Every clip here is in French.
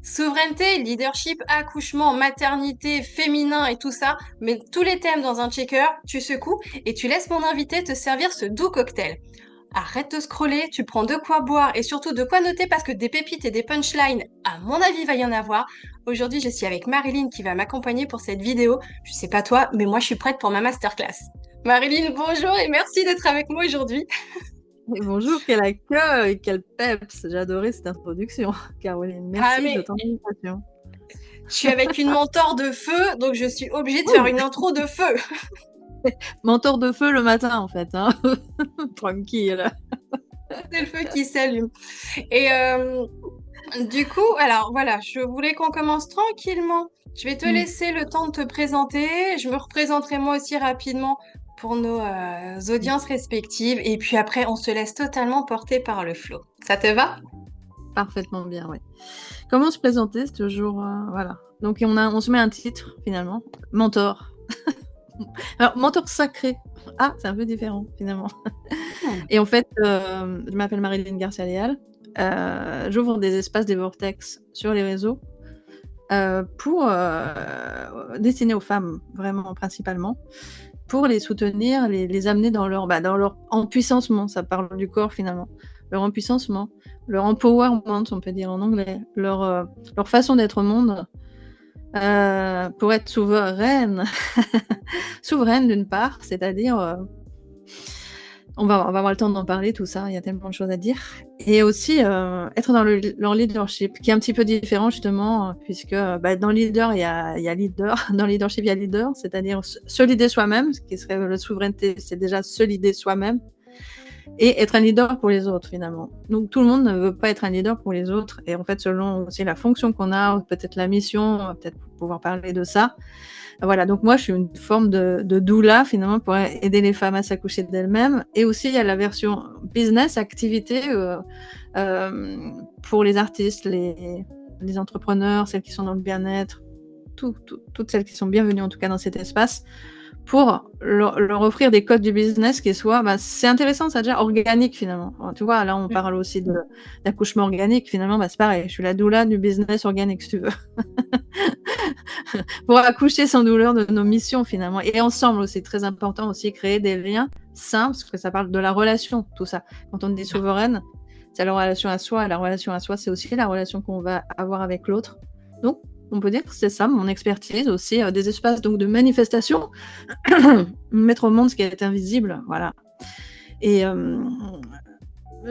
Souveraineté, leadership, accouchement, maternité, féminin et tout ça, mais tous les thèmes dans un checker, tu secoues et tu laisses mon invité te servir ce doux cocktail. Arrête de scroller, tu prends de quoi boire et surtout de quoi noter parce que des pépites et des punchlines, à mon avis, il va y en avoir. Aujourd'hui, je suis avec Marilyn qui va m'accompagner pour cette vidéo. Je sais pas toi, mais moi je suis prête pour ma masterclass. Marilyn, bonjour et merci d'être avec moi aujourd'hui. Et bonjour, quel accueil, quel peps. J'ai adoré cette introduction, Caroline. Ah Merci de mais ton invitation. je suis avec une mentor de feu, donc je suis obligée de faire Ouh, une intro de feu. mentor de feu le matin, en fait. Hein. Tranquille. C'est le feu qui s'allume. Et du coup, alors voilà, je voulais qu'on commence tranquillement. Je vais te Mm. laisser le temps de te présenter. Je me représenterai moi aussi rapidement pour nos audiences respectives. Et puis après, on se laisse totalement porter par le flow. Ça te va? Parfaitement bien, oui. Comment se présenter? C'est toujours... voilà. Donc, on se met un titre, finalement. Mentor. Alors, mentor sacré. Ah, c'est un peu différent, finalement. Hmm. Et en fait, je m'appelle Marilyn Garcia-Leal. J'ouvre des espaces, des vortex sur les réseaux pour destiner aux femmes, vraiment, principalement, pour les soutenir, les amener dans leur empuissancement, ça parle du corps finalement, leur empuissancement, leur empowerment, on peut dire en anglais, leur façon d'être au monde, pour être souveraine, souveraine d'une part, c'est-à-dire, on va avoir le temps d'en parler, tout ça, il y a tellement de choses à dire, et aussi être dans leur leadership, qui est un petit peu différent justement, puisque dans leader, il y a leader, dans leadership, il y a leader, c'est-à-dire se leader soi-même, ce qui serait la souveraineté, c'est déjà se leader soi-même, et être un leader pour les autres finalement. Donc tout le monde ne veut pas être un leader pour les autres, et en fait selon aussi la fonction qu'on a, peut-être la mission, on va peut-être pouvoir parler de ça. Voilà, donc moi je suis une forme de doula finalement pour aider les femmes à s'accoucher d'elles-mêmes, et aussi il y a la version business, activité, pour les artistes, les entrepreneurs, celles qui sont dans le bien-être, toutes celles qui sont bienvenues en tout cas dans cet espace, pour leur offrir des codes du business qui soient, c'est intéressant, ça déjà organique finalement. Tu vois, là on parle aussi d'accouchement organique, finalement, c'est pareil, je suis la doula du business organique si tu veux. Pour accoucher sans douleur de nos missions finalement. Et ensemble aussi, très important aussi, créer des liens sains, parce que ça parle de la relation, tout ça. Quand on est souveraine, c'est la relation à soi, et la relation à soi, c'est aussi la relation qu'on va avoir avec l'autre. Donc, on peut dire que c'est ça, mon expertise aussi, des espaces donc de manifestation, mettre au monde ce qui est invisible, voilà. Et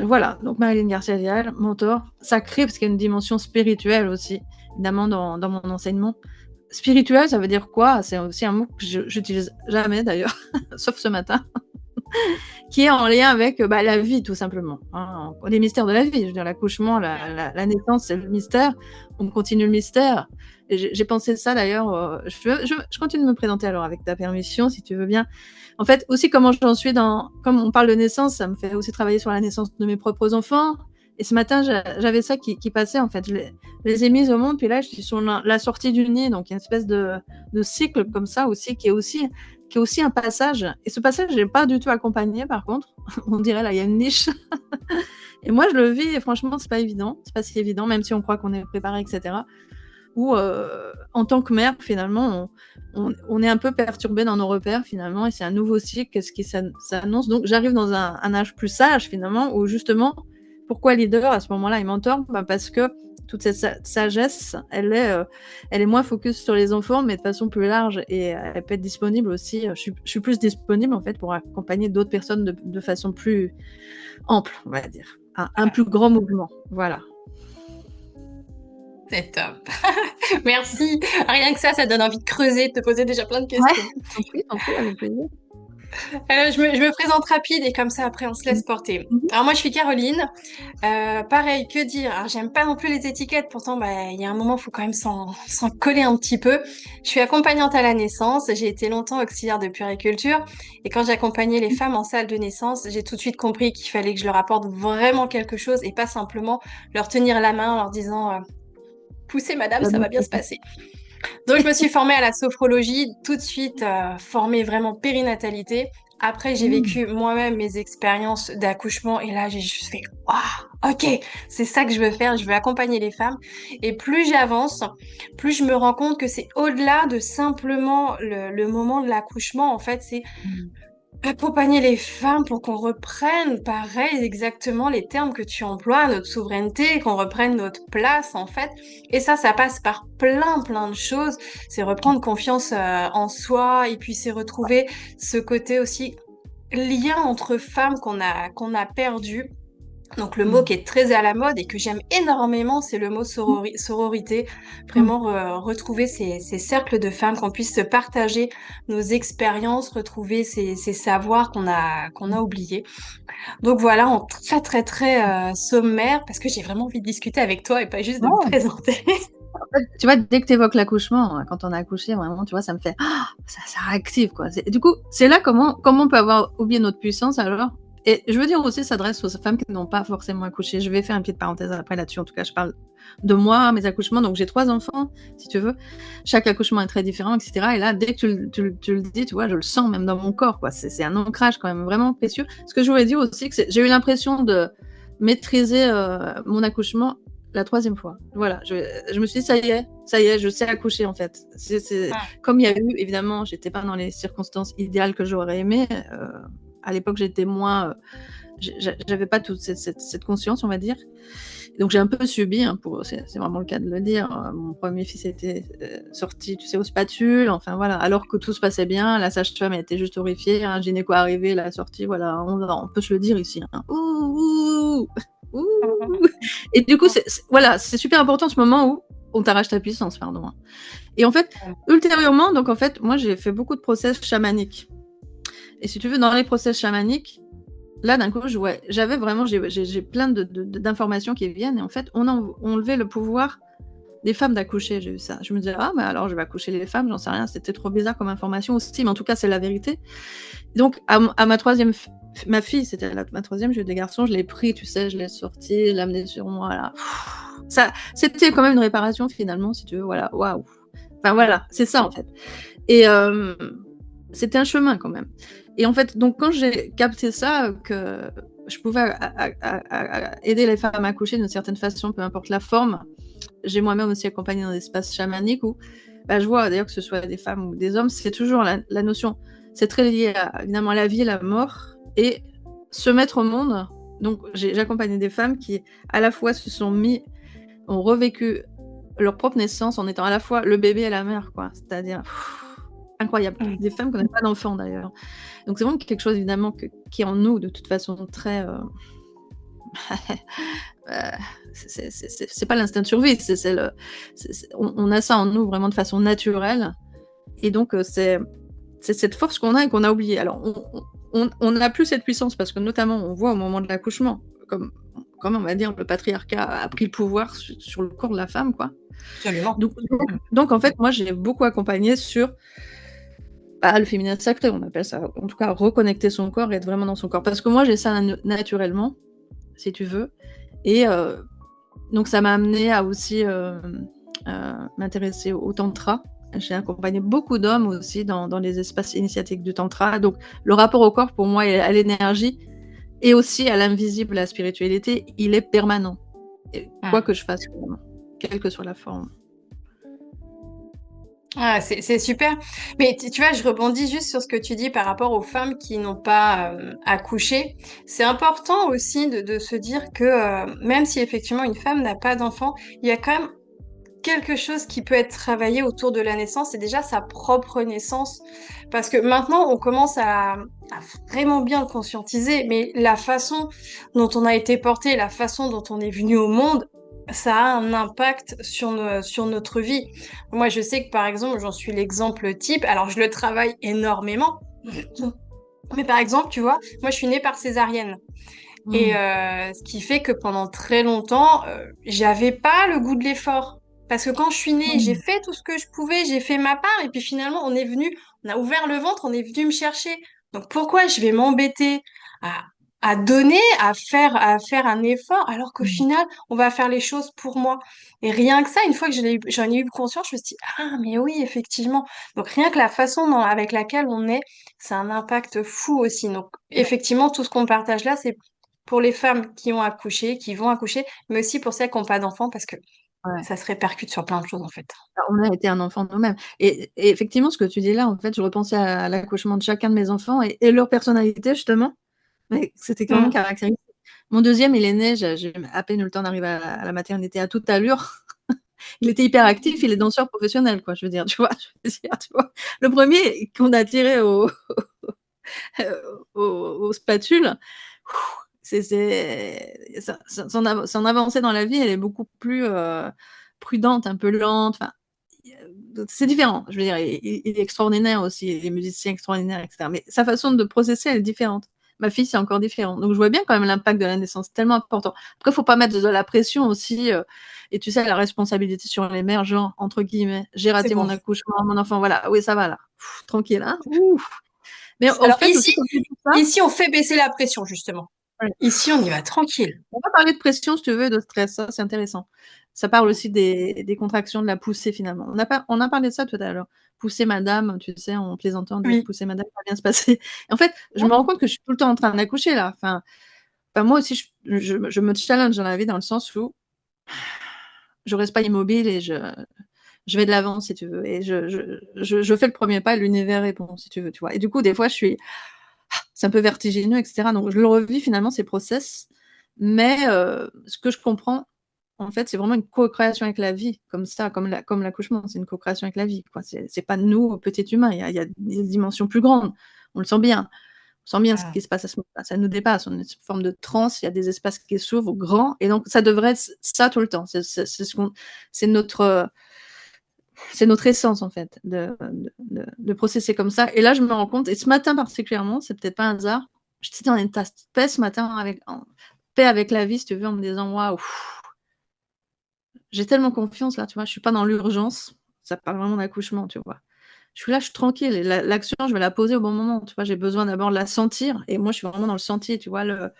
voilà, donc Marilyn Garcia-Leal, mentor, sacré, parce qu'il y a une dimension spirituelle aussi, évidemment, dans mon enseignement. Spirituel, ça veut dire quoi? C'est aussi un mot que j'utilise jamais d'ailleurs, sauf ce matin, qui est en lien avec la vie tout simplement. Hein. Les mystères de la vie, je veux dire l'accouchement, la naissance, c'est le mystère. On continue le mystère. Et j'ai pensé ça d'ailleurs. Je continue de me présenter alors avec ta permission, si tu veux bien. En fait, aussi comment j'en suis comme on parle de naissance, ça me fait aussi travailler sur la naissance de mes propres enfants. Et ce matin, j'avais ça qui passait, en fait. Je les ai mises au monde, puis là, je suis sur la sortie du nid. Donc, il y a une espèce de cycle comme ça aussi, qui est aussi un passage. Et ce passage, je n'ai pas du tout accompagné, par contre. On dirait, là, il y a une niche. Et moi, je le vis, et franchement, c'est pas évident. C'est pas si évident, même si on croit qu'on est préparé, etc. Ou, en tant que mère, finalement, on est un peu perturbé dans nos repères, finalement, et c'est un nouveau cycle, qu'est-ce qui s'annonce. Donc, j'arrive dans un âge plus sage, finalement, où justement, pourquoi leader à ce moment-là et mentor? Parce que toute cette sagesse, elle est moins focus sur les enfants, mais de façon plus large, et elle peut être disponible aussi. Je suis plus disponible en fait pour accompagner d'autres personnes de façon plus ample, on va dire, un plus grand mouvement. Voilà. C'est top. Merci. Rien que ça donne envie de creuser, de te poser déjà plein de Ouais, questions. t'en prie, avec plaisir. Je me présente rapide et comme ça après on se laisse porter. Mhm. Alors moi je suis Caroline. Pareil, que dire? Alors j'aime pas non plus les étiquettes, pourtant il y a un moment faut quand même s'en coller un petit peu. Je suis accompagnante à la naissance, j'ai été longtemps auxiliaire de puériculture et quand j'accompagnais les femmes en salle de naissance, j'ai tout de suite compris qu'il fallait que je leur apporte vraiment quelque chose et pas simplement leur tenir la main en leur disant poussez madame, ça va bien se passer. Donc je me suis formée à la sophrologie, tout de suite formée vraiment périnatalité, Après, j'ai Mm. vécu moi-même mes expériences d'accouchement et là, j'ai juste fait, waouh, ok, c'est ça que je veux faire, je veux accompagner les femmes. Et plus j'avance, plus je me rends compte que c'est au-delà de simplement le moment de l'accouchement. En fait, c'est Mm. accompagner les femmes pour qu'on reprenne, pareil, exactement les termes que tu emploies, notre souveraineté, qu'on reprenne notre place, en fait. Et ça passe par plein de choses. C'est reprendre confiance en soi et puis c'est retrouver ce côté aussi lien entre femmes qu'on a perdu. Donc le mot Mm. qui est très à la mode et que j'aime énormément, c'est le mot sororité. Mm. Vraiment retrouver ces cercles de femmes, qu'on puisse se partager nos expériences, retrouver ces savoirs qu'on a oubliés. Donc voilà, en très sommaire, parce que j'ai vraiment envie de discuter avec toi et pas juste de me Ouais. présenter. Tu vois, dès que tu évoques l'accouchement, quand on a accouché, vraiment, tu vois, ça me fait ça réactive quoi. Du coup, c'est là comment on peut avoir oublié notre puissance alors. Et je veux dire aussi, ça s'adresse aux femmes qui n'ont pas forcément accouché. Je vais faire une petite parenthèse après là-dessus. En tout cas, je parle de moi, mes accouchements. Donc, j'ai 3 enfants, si tu veux. Chaque accouchement est très différent, etc. Et là, dès que tu le dis, tu vois, je le sens même dans mon corps, quoi. C'est un ancrage quand même vraiment précieux. Ce que je voulais dire aussi, que j'ai eu l'impression de maîtriser mon accouchement la 3e fois. Voilà, je me suis dit, ça y est, je sais accoucher en fait. Comme il y a eu, évidemment, j'étais pas dans les circonstances idéales que j'aurais aimé. À l'époque, j'étais moins. J'avais pas toute cette conscience, on va dire. Donc j'ai un peu subi, hein, c'est vraiment le cas de le dire. Mon premier fils était sorti, tu sais, aux spatules, enfin voilà. Alors que tout se passait bien, la sage-femme était juste horrifiée, un gynéco arrivé, la sortie, voilà, on peut se le dire ici. Hein. Ouh, ouh. Et du coup, voilà, c'est super important ce moment où on t'arrache ta puissance, pardon. Hein. Et en fait, ultérieurement, donc en fait, moi j'ai fait beaucoup de process chamaniques. Et si tu veux, dans les process chamaniques, là d'un coup, j'avais vraiment, j'ai plein d'informations qui viennent. Et en fait, on enlevait le pouvoir des femmes d'accoucher. J'ai eu ça. Je me disais, mais alors je vais accoucher les femmes, j'en sais rien. C'était trop bizarre comme information aussi, mais en tout cas, c'est la vérité. Donc, à ma 3e, ma fille, c'était ma 3e, j'ai eu des garçons, je l'ai pris, tu sais, je l'ai sorti, je l'ai amené sur moi, là. Ça, c'était quand même une réparation finalement, si tu veux, voilà, waouh. Enfin voilà, c'est ça en fait. Et c'était un chemin quand même. Et en fait, donc quand j'ai capté ça, que je pouvais aider les femmes à accoucher d'une certaine façon, peu importe la forme, j'ai moi-même aussi accompagné dans des espaces chamaniques où je vois d'ailleurs que ce soit des femmes ou des hommes, c'est toujours la notion, c'est très lié évidemment à la vie et la mort et se mettre au monde. Donc j'ai accompagné des femmes qui à la fois ont revécu leur propre naissance en étant à la fois le bébé et la mère, quoi. C'est-à-dire incroyable. Des femmes qui n'ont pas d'enfants d'ailleurs. Donc c'est vraiment quelque chose évidemment qui est en nous de toute façon très. C'est pas l'instinct de survie, on a ça en nous vraiment de façon naturelle. Et donc c'est cette force qu'on a et qu'on a oubliée. Alors on n'a plus cette puissance parce que notamment on voit au moment de l'accouchement, comme on va dire, le patriarcat a pris le pouvoir sur le corps de la femme, quoi. Absolument. Donc en fait, moi j'ai beaucoup accompagné sur le féminin sacré, on appelle ça, en tout cas reconnecter son corps et être vraiment dans son corps. Parce que moi j'ai ça naturellement, si tu veux. Et donc ça m'a amené à aussi m'intéresser au tantra. J'ai accompagné beaucoup d'hommes aussi dans les espaces initiatiques du tantra. Donc le rapport au corps pour moi et à l'énergie et aussi à l'invisible, à la spiritualité, il est permanent. Et quoi que je fasse, quelle que soit la forme. Ah, c'est super. Mais tu vois, je rebondis juste sur ce que tu dis par rapport aux femmes qui n'ont pas accouché. C'est important aussi de se dire que même si effectivement une femme n'a pas d'enfant, il y a quand même quelque chose qui peut être travaillé autour de la naissance, c'est déjà sa propre naissance. Parce que maintenant, on commence à vraiment bien le conscientiser, mais la façon dont on a été porté, la façon dont on est venu au monde, ça a un impact sur notre vie. Moi, je sais que par exemple, j'en suis l'exemple type. Alors, je le travaille énormément. Mais par exemple, tu vois, moi, je suis née par césarienne. Et ce qui fait que pendant très longtemps, j'avais pas le goût de l'effort. Parce que quand je suis née, j'ai fait tout ce que je pouvais, j'ai fait ma part, et puis finalement, on a ouvert le ventre, on est venu me chercher. Donc pourquoi je vais m'embêter à à donner, à faire un effort, alors qu'au Mm. final, on va faire les choses pour moi. Et rien que ça, une fois que j'en ai eu conscience, je me suis dit, ah, mais oui, effectivement. Donc rien que la façon avec laquelle on est, c'est un impact fou aussi. Donc effectivement, tout ce qu'on partage là, c'est pour les femmes qui ont accouché, qui vont accoucher, mais aussi pour celles qui n'ont pas d'enfants, parce que Ouais. ça se répercute sur plein de choses, en fait. On a été un enfant nous-mêmes. Et effectivement, ce que tu dis là, en fait, je repensais à l'accouchement de chacun de mes enfants et leur personnalité, justement. Mais c'était vraiment Mm. caractéristique. Mon deuxième, il est né, j'ai à peine eu le temps d'arriver à la maternité à toute allure. Il était hyper actif, il est danseur professionnel, quoi, je veux dire, tu vois, tu vois. Le premier qu'on a tiré aux spatules, son avancée dans la vie, elle est beaucoup plus prudente, un peu lente. Enfin, c'est différent. Je veux dire, il est extraordinaire aussi, il est musicien extraordinaire, etc. Mais sa façon de processer, elle est différente. Ma fille, c'est encore différent. Donc, je vois bien quand même l'impact de la naissance, tellement important. Après, il ne faut pas mettre de la pression aussi. Et tu sais, la responsabilité sur les mères, genre, entre guillemets, j'ai C'est raté bon. mon accouchement, mon enfant, voilà. Oui, ça va là. Tranquille, hein. Ouf. Mais en Alors fait, aussi, quand tu dis ça, ici, on fait baisser la pression, justement. ouais, Ici, on y va tranquille. on va parler de pression, si tu veux, et de stress. Ça, c'est intéressant. Ça parle aussi des contractions, de la poussée, finalement. On a parlé de ça tout à l'heure. Pousser madame, tu sais, en plaisantant, dire Oui. pousser madame, ça va bien se passer. Et en fait, je me rends compte que je suis tout le temps en train d'accoucher, là. Enfin, moi aussi, je me challenge dans la vie dans le sens où je reste pas immobile et je vais de l'avant, si tu veux. Et je fais le premier pas et l'univers répond, si tu veux, tu vois. Et du coup, des fois, c'est un peu vertigineux, etc. Donc, je le revis finalement, ces process. Mais ce que je comprends, en fait, c'est vraiment une co-création avec la vie, comme ça, comme l'accouchement, c'est une co-création avec la vie, quoi. C'est pas nous, petits humains, il y a des dimensions plus grandes. On le sent bien. On sent bien ce Ah. qui se passe à ce moment-là. Ça nous dépasse. On est sous forme de transe, il y a des espaces qui s'ouvrent grands. Et donc, ça devrait être ça tout le temps. C'est notre, c'est notre essence, en fait, de processer comme ça. Et là, je me rends compte, et ce matin particulièrement, c'est peut-être pas un hasard, j'étais en état de paix ce matin, en paix avec la vie, si tu veux, en me disant, waouh, j'ai tellement confiance là, tu vois, je suis pas dans l'urgence. Ça parle vraiment d'accouchement, tu vois. Je suis là, je suis tranquille. Et l'action, je vais la poser au bon moment, tu vois. J'ai besoin d'abord de la sentir. Et moi, je suis vraiment dans le sentier, tu vois. Le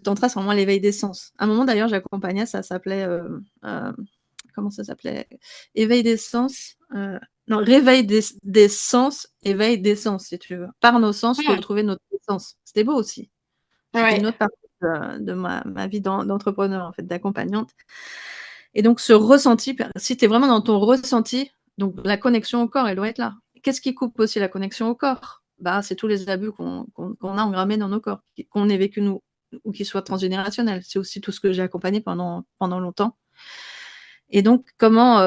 tantra, c'est vraiment l'éveil des sens. À un moment, d'ailleurs, j'accompagnais, ça s'appelait comment ça s'appelait? Éveil des sens. Non, réveil des sens, éveil des sens, si tu veux. Par nos sens, Hmm. retrouver notre essence. C'était beau aussi. C'était Ouais. une autre partie de ma vie d'entrepreneur, en fait, d'accompagnante. Et donc, ce ressenti, si tu es vraiment dans ton ressenti, donc la connexion au corps, elle doit être là. Qu'est-ce qui coupe aussi la connexion au corps? Bah, c'est tous les abus qu'on a engrammés dans nos corps, qu'on ait vécu nous, ou qui soient transgénérationnels. C'est aussi tout ce que j'ai accompagné pendant longtemps. Et donc, comment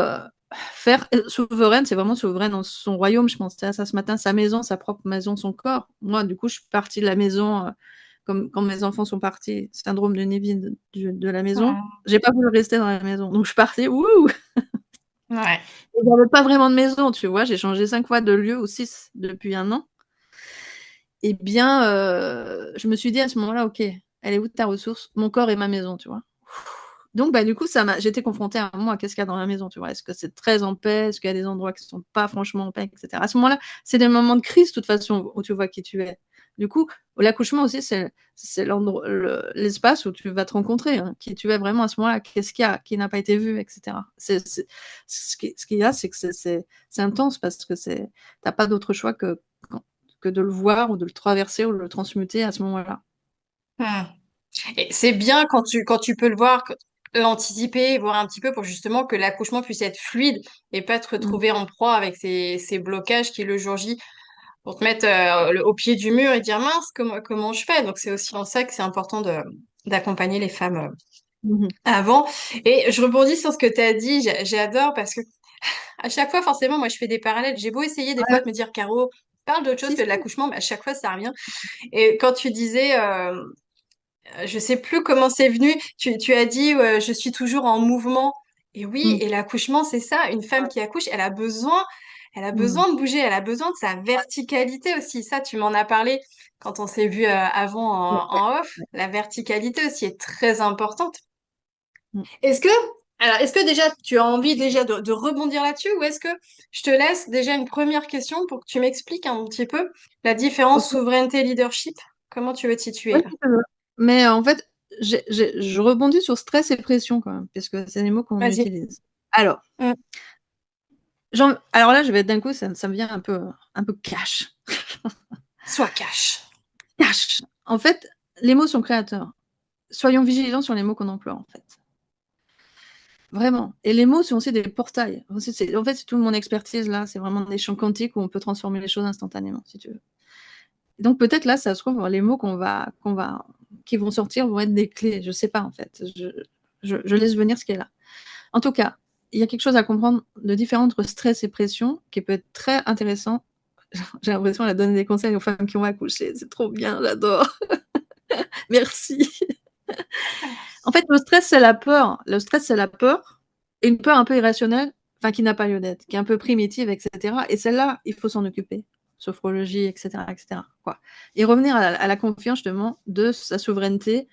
faire souveraine, c'est vraiment souveraine dans son royaume, je pensais à ça ce matin, sa maison, sa propre maison, son corps. Moi, du coup, je suis partie de la maison, comme quand mes enfants sont partis, syndrome de Neville de la maison. Hmm. J'ai pas voulu rester dans la maison. Donc, je suis partie, ouh! Ouais. Et j'avais pas vraiment de maison, tu vois. J'ai changé 5 fois de lieu ou 6 depuis un an. Eh bien, je me suis dit à ce moment-là, ok, elle est où ta ressource? Mon corps est ma maison, tu vois. Donc, bah, du coup, j'étais confrontée à moi, qu'est-ce qu'il y a dans la maison, tu vois. Est-ce que c'est très en paix? Est-ce qu'il y a des endroits qui sont pas franchement en paix, etc. À ce moment-là, c'est des moments de crise, de toute façon, où tu vois qui tu es. Du coup, l'accouchement aussi, c'est l'espace où tu vas te rencontrer, hein, qui tu es vraiment à ce moment-là, qu'est-ce qu'il y a qui n'a pas été vu, etc. Ce qu'il y a, c'est que c'est intense parce que t'as pas d'autre choix que de le voir ou de le traverser ou de le transmuter à ce moment-là. Hmm. Et c'est bien quand tu peux le voir, l'anticiper, voir un petit peu pour justement que l'accouchement puisse être fluide et pas te Mm. retrouver en proie avec ces blocages qui, le jour J, vont te mettre au pied du mur et dire mince, comment je fais? Donc c'est aussi en ça que c'est important d'accompagner les femmes Mhm. avant. Et je rebondis sur ce que tu as dit, j'adore parce que à chaque fois, forcément, moi je fais des parallèles. J'ai beau essayer des fois Ouais, de me dire, Caro, parle d'autre chose si, que de si. l'accouchement, mais à chaque fois ça revient. Et quand tu disais, je sais plus comment c'est venu. Tu as dit, je suis toujours en mouvement. Et oui, Mm. et l'accouchement, c'est ça. Une femme qui accouche, elle a Mm. besoin de bouger, elle a besoin de sa verticalité aussi. Ça, tu m'en as parlé quand on s'est vu avant Ouais, ouais, en off. ouais. La verticalité aussi est très importante. Mm. Est-ce que, est-ce que déjà tu as envie déjà de rebondir là-dessus ou est-ce que je te laisse déjà une première question pour que tu m'expliques un petit peu la différence Ok. souveraineté leadership? Comment tu veux te situer Oui, là? mais en fait, je rebondis sur stress et pression quand même, puisque c'est des mots qu'on Vas-y. utilise. Alors, Mm. alors là, je vais d'un coup, ça me vient un peu cash. Sois cash. Cash. En fait, les mots sont créateurs. Soyons vigilants sur les mots qu'on emploie, en fait. Vraiment. Et les mots sont aussi des portails. En fait, c'est toute mon expertise là. C'est vraiment des champs quantiques où on peut transformer les choses instantanément, si tu veux. Donc peut-être là, ça se trouve, les mots qui vont sortir vont être des clés. Je sais pas en fait. Je laisse venir ce qui est là. En tout cas, il y a quelque chose à comprendre de différent entre stress et pression qui peut être très intéressant. J'ai l'impression de donner des conseils aux femmes qui ont accouché. C'est trop bien, j'adore. Merci. En fait, le stress, c'est la peur. Le stress, c'est la peur. Et une peur un peu irrationnelle, enfin, qui n'a pas lieu d'être, qui est un peu primitive, etc. Et celle-là, il faut s'en occuper. Sophrologie, etc., etc. Quoi. Et revenir à la confiance, justement, de sa souveraineté.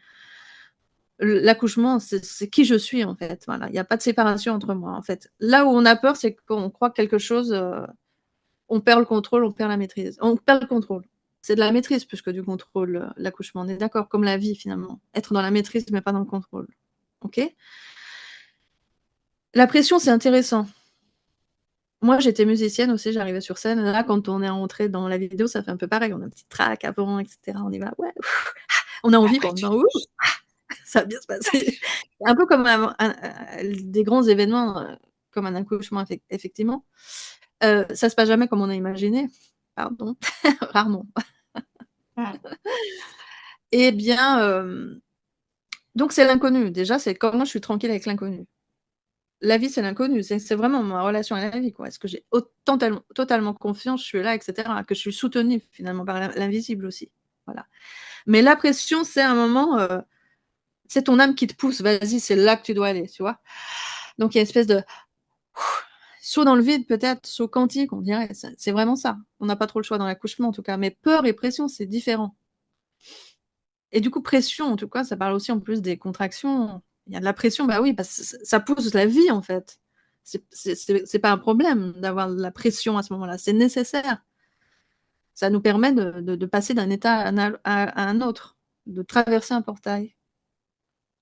L'accouchement, c'est qui je suis, en fait. Voilà. Il n'y a pas de séparation entre moi, en fait. Là où on a peur, c'est qu'on croit que quelque chose, on perd le contrôle, on perd la maîtrise. On perd le contrôle. C'est de la maîtrise plus que du contrôle, l'accouchement. On est d'accord, comme la vie, finalement. Être dans la maîtrise, mais pas dans le contrôle. OK? La pression, c'est intéressant. Moi, j'étais musicienne aussi, j'arrivais sur scène. Là, quand on est rentré dans la vidéo, ça fait un peu pareil. On a un petit track avant, etc. On y va, ouais, on a envie, Après, quoi. Ça va bien se passer. Un peu comme des grands événements, comme un accouchement, effectivement. Ça se passe jamais comme on a imaginé. Pardon, rarement. mm. Eh bien, donc c'est l'inconnu. Déjà, c'est comment je suis tranquille avec l'inconnu. La vie, c'est l'inconnu. C'est vraiment ma relation à la vie, quoi. Est-ce que j'ai totalement confiance, je suis là, etc. Que je suis soutenue, finalement, par l'invisible aussi. Voilà. Mais la pression, c'est un moment, c'est ton âme qui te pousse. Vas-y, c'est là que tu dois aller, tu vois. Donc, il y a une espèce de saut dans le vide, peut-être, saut quantique, on dirait. C'est vraiment ça. On n'a pas trop le choix dans l'accouchement, en tout cas. Mais peur et pression, c'est différent. Et du coup, pression, en tout cas, ça parle aussi en plus des contractions. Il y a de la pression, bah oui, parce que ça pousse la vie, en fait. C'est pas un problème d'avoir de la pression à ce moment-là, c'est nécessaire. Ça nous permet de passer d'un état à un autre, de traverser un portail.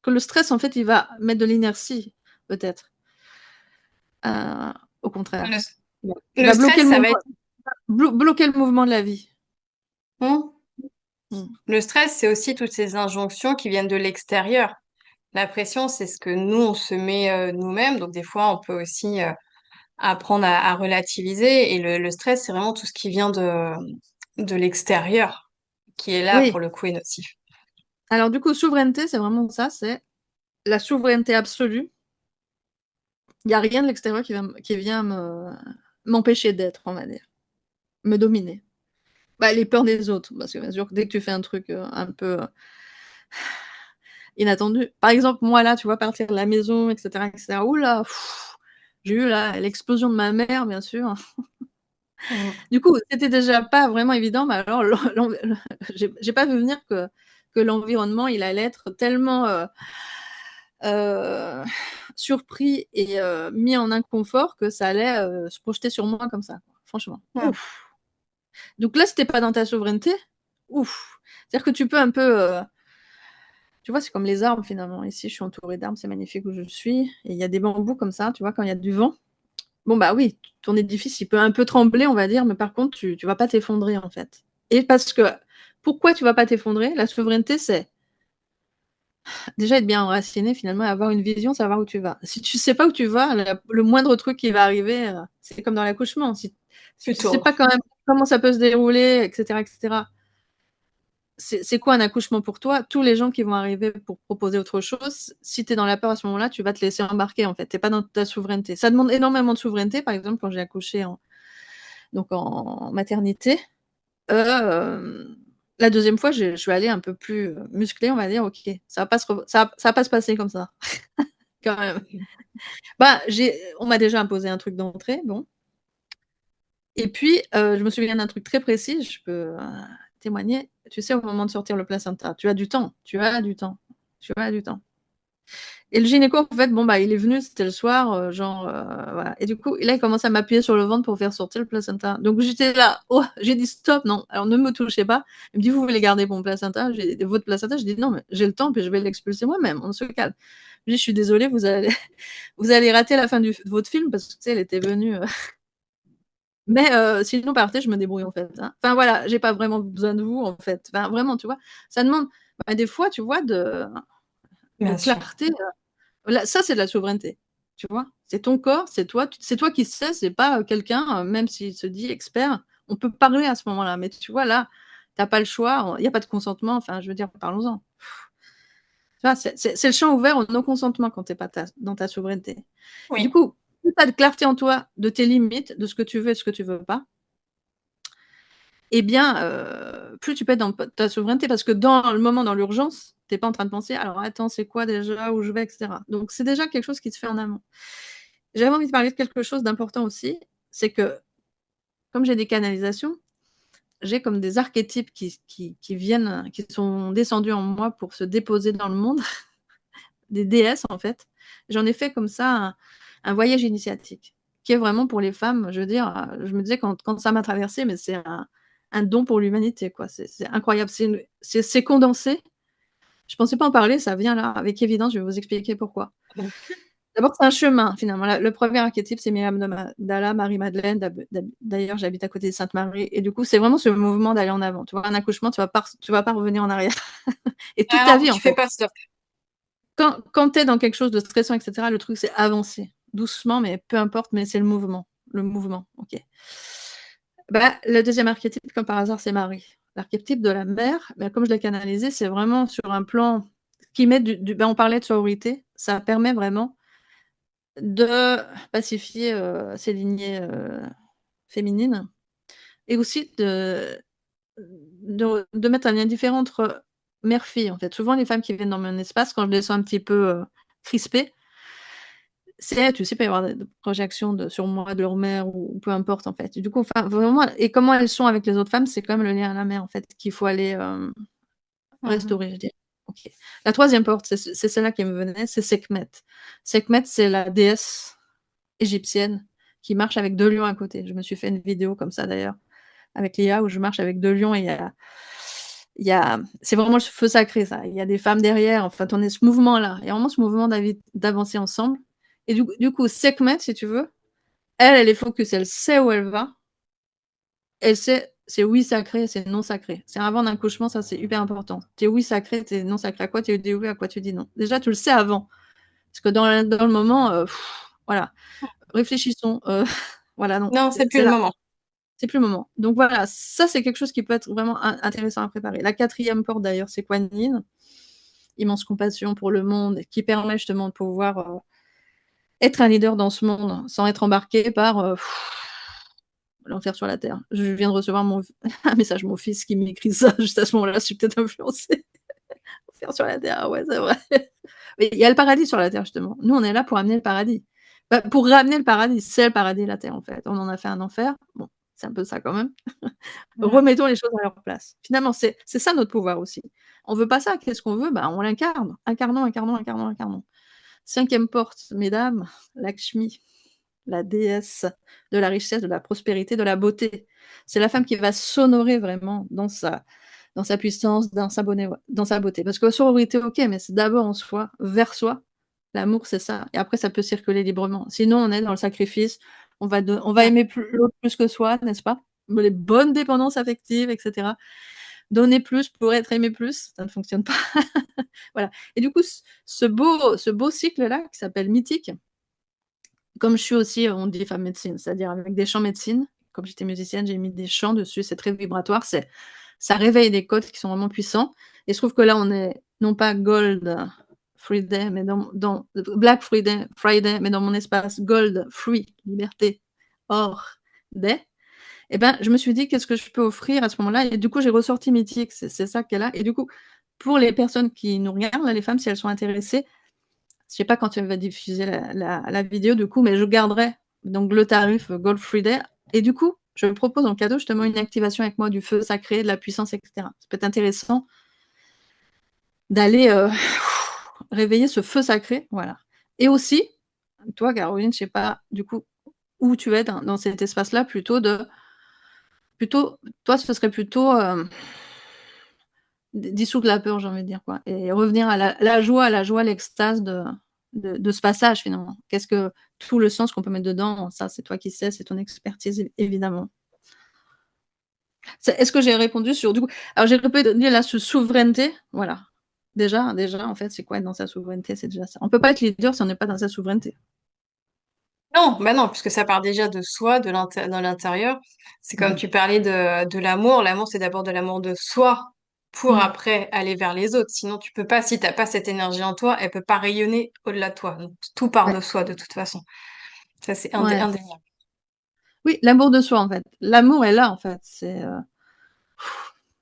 Que le stress, en fait, il va mettre de l'inertie, peut-être. Au contraire. Le, Il le va bloquer stress, le ça va mouvement, être. bloquer le mouvement de la vie. Hmm. Mm. Le stress, c'est aussi toutes ces injonctions qui viennent de l'extérieur. La pression, c'est ce que nous, on se met nous-mêmes. Donc, des fois, on peut aussi apprendre à relativiser. Et le stress, c'est vraiment tout ce qui vient de l'extérieur, qui est là, Oui. pour le coup, est nocif. Alors, du coup, souveraineté, c'est vraiment ça, c'est la souveraineté absolue. Il n'y a rien de l'extérieur qui vient m'empêcher d'être, on va dire, me dominer. Bah, les peurs des autres, parce que bien sûr, dès que tu fais un truc un peu inattendu, par exemple, moi là, tu vois, partir de la maison, etc., oula, j'ai eu là l'explosion de ma mère, bien sûr. Hmm. Du coup, c'était déjà pas vraiment évident, mais alors, j'ai pas vu venir que l'environnement, il allait être tellement euh, surpris et mis en inconfort que ça allait se projeter sur moi comme ça, franchement. Hmm. Ouf. Donc là, c'était pas dans ta souveraineté. Ouf. C'est-à-dire que tu peux un peu. Tu vois, c'est comme les arbres finalement. Ici, je suis entourée d'arbres, c'est magnifique où je suis. Et il y a des bambous comme ça, tu vois, quand il y a du vent. Bon, bah oui, ton édifice, il peut un peu trembler, on va dire, mais par contre, tu vas pas t'effondrer en fait. Et parce que. Pourquoi tu vas pas t'effondrer? La souveraineté, c'est déjà être bien enraciné finalement, avoir une vision, savoir où tu vas. Si tu sais pas où tu vas, le moindre truc qui va arriver, c'est comme dans l'accouchement. Si tu sais Plutôt. pas quand même comment ça peut se dérouler, etc., etc., c'est quoi un accouchement pour toi? Tous les gens qui vont arriver pour proposer autre chose, si tu es dans la peur à ce moment-là, tu vas te laisser embarquer en fait. Tu n'es pas dans ta souveraineté. Ça demande énormément de souveraineté. Par exemple, quand j'ai accouché donc en maternité, euh, la deuxième fois, je suis allée un peu plus musclée, on va dire. Ok, ça va pas se passer comme ça, quand même. Bah, on m'a déjà imposé un truc d'entrée, bon. Et puis, je me souviens d'un truc très précis, je peux témoigner. Tu sais, au moment de sortir le placenta, tu as du temps, tu as du temps, tu as du temps. Et le gynéco, en fait, bon, bah, il est venu, c'était le soir, genre, voilà. Et du coup, là, il commence à m'appuyer sur le ventre pour faire sortir le placenta. Donc, j'étais là, oh, j'ai dit stop, non, alors ne me touchez pas. Il me dit, vous voulez garder mon placenta, votre placenta? Je dis, non, mais j'ai le temps, puis je vais l'expulser moi-même, on se calme. Je dis, je suis désolée, vous allez, vous allez rater la fin de votre film parce que, tu sais, elle était venue. Mais sinon, par contre, je me débrouille, en fait. Hein. Enfin, voilà, j'ai pas vraiment besoin de vous, en fait. Enfin, vraiment, tu vois, ça demande, bah, des fois, tu vois, de Bien sûr. clarté. Là, ça, c'est de la souveraineté. Tu vois? C'est ton corps, c'est toi qui sais, c'est pas quelqu'un, même s'il se dit expert, on peut parler à ce moment-là. Mais tu vois, là, t'as pas le choix, il n'y a pas de consentement, enfin, je veux dire, parlons-en. Tu vois, c'est le champ ouvert au non-consentement quand tu n'es pas dans ta souveraineté. Et du Oui. coup, plus tu as de clarté en toi de tes limites, de ce que tu veux et ce que tu veux pas, eh bien, plus tu peux être dans ta souveraineté. Parce que dans le moment, dans l'urgence, tu n'es pas en train de penser, alors attends, c'est quoi déjà, où je vais, etc. Donc, c'est déjà quelque chose qui se fait en amont. J'avais envie de parler de quelque chose d'important aussi, c'est que comme j'ai des canalisations, j'ai comme des archétypes qui viennent, qui sont descendus en moi pour se déposer dans le monde, des déesses en fait. J'en ai fait comme ça un voyage initiatique, qui est vraiment pour les femmes, je veux dire, je me disais quand ça m'a traversé, mais c'est un don pour l'humanité, quoi. C'est incroyable, c'est condensé. Je pensais pas en parler, ça vient là, avec évidence, je vais vous expliquer pourquoi. D'abord, c'est un chemin, finalement. Le premier archétype, c'est Myriam de Magdala, Marie-Madeleine. D'ailleurs, j'habite à côté de Sainte-Marie. Et du coup, c'est vraiment ce mouvement d'aller en avant. Tu vois, un accouchement, tu vas pas revenir en arrière. Et toute ta Ah non, vie, en tu fais fait. pas stop. Quand tu es dans quelque chose de stressant, etc., le truc, c'est avancer. Doucement, mais peu importe, mais c'est le mouvement. Le mouvement, ok. Bah, le deuxième archétype, comme par hasard, c'est Marie. L'archétype de la mère, bah, comme je l'ai canalisé, c'est vraiment sur un plan qui met bah, on parlait de sororité, ça permet vraiment de pacifier ces lignées féminines et aussi de mettre un lien différent entre mère-fille, en fait. Souvent, les femmes qui viennent dans mon espace, quand je les sens un petit peu crispées, c'est, tu sais, il peut y avoir des projections sur moi de leur mère ou peu importe, en fait. Du coup, enfin, vraiment, et comment elles sont avec les autres femmes, c'est comme le lien à la mère, en fait, qu'il faut aller Mhm. restaurer, je dirais. Ok. La troisième porte, c'est celle-là qui me venait, c'est Sekhmet. Sekhmet, c'est la déesse égyptienne qui marche avec deux lions à côté. Je me suis fait une vidéo comme ça d'ailleurs avec Léa où je marche avec deux lions et c'est vraiment le feu sacré ça. Il y a des femmes derrière. Enfin, on est ce mouvement-là. Il y a vraiment ce mouvement d'avancer ensemble. Et du coup, Sekhmet, si tu veux, elle est focus. Elle sait où elle va. Elle sait c'est oui sacré, c'est non sacré. C'est avant d'un accouchement, ça c'est hyper important. Tu es oui sacré, tu es non sacré. À quoi tu dis oui, à quoi tu dis non. Déjà, tu le sais avant. Parce que dans le moment, voilà, réfléchissons. Voilà, non, Non, c'est plus c'est le là. moment. C'est plus le moment. Donc voilà, ça c'est quelque chose qui peut être vraiment intéressant à préparer. La quatrième porte d'ailleurs, c'est Kuan Yin, immense compassion pour le monde, qui permet justement de pouvoir être un leader dans ce monde sans être embarqué par l'enfer sur la terre. Je viens de recevoir un message de mon fils qui m'écrit ça juste à ce moment-là, je suis peut-être influencée. L'enfer sur la terre, ah ouais, c'est vrai. Mais il y a le paradis sur la terre justement. Nous, on est là pour amener le paradis. Bah, pour ramener le paradis, c'est le paradis la terre en fait. On en a fait un enfer. Bon, c'est un peu ça quand même. Ouais. Remettons les choses à leur place. Finalement, c'est ça notre pouvoir aussi. On veut pas ça, qu'est-ce qu'on veut? Bah, on l'incarne. Incarnons, incarnons, incarnons, incarnons. Cinquième porte, mesdames, Lakshmi, la déesse de la richesse, de la prospérité, de la beauté. C'est la femme qui va s'honorer vraiment dans sa puissance, dans sa beauté. Parce que la sororité, ok, mais c'est d'abord en soi, vers soi. L'amour, c'est ça. Et après, ça peut circuler librement. Sinon, on est dans le sacrifice. On va Ouais. aimer l'autre plus que soi, n'est-ce pas? Les bonnes dépendances affectives, etc. Donner plus pour être aimé plus, ça ne fonctionne pas. Voilà. Et du coup, ce beau cycle-là, qui s'appelle mythique, comme je suis aussi, on dit femme médecine, c'est-à-dire avec des chants médecine, comme j'étais musicienne, j'ai mis des chants dessus, c'est très vibratoire, ça réveille des codes qui sont vraiment puissants. Et je trouve que là, on est non pas Gold Friday, mais dans Black Friday, mais dans mon espace Gold Free, liberté, or, day. Et ben, je me suis dit, qu'est-ce que je peux offrir à ce moment-là? Et du coup, j'ai ressorti Mythique, c'est ça qu'elle a. Et du coup, pour les personnes qui nous regardent, là, les femmes, si elles sont intéressées, je sais pas quand tu vas diffuser la vidéo, du coup, mais je garderai donc le tarif Gold Friday. Et du coup, je propose en cadeau justement une activation avec moi du feu sacré, de la puissance, etc. Ça peut être intéressant d'aller réveiller ce feu sacré, voilà. Et aussi, toi, Caroline, je sais pas, du coup, où tu es dans cet espace-là, plutôt, toi, ce serait plutôt dissoudre la peur, j'ai envie de dire, quoi, et revenir à la joie, l'extase de ce passage, finalement. Qu'est-ce que tout le sens qu'on peut mettre dedans, ça, c'est toi qui sais, c'est ton expertise, évidemment. Est-ce que j'ai répondu sur, du coup, alors j'ai répondu là sur souveraineté, voilà. Déjà, en fait, c'est quoi être dans sa souveraineté? C'est déjà ça. On peut pas être leader si on n'est pas dans sa souveraineté. Non, bah non, puisque ça part déjà de soi, dans l'intérieur. C'est comme Mhm. tu parlais de l'amour. L'amour, c'est d'abord de l'amour de soi pour Mm. après aller vers les autres. Sinon, tu peux pas, si t'as pas cette énergie en toi, elle peut pas rayonner au-delà de toi. Donc, tout part Ouais. de soi de toute façon. Ça, c'est Ouais. indéniable. Oui, l'amour de soi, en fait. L'amour est là, en fait.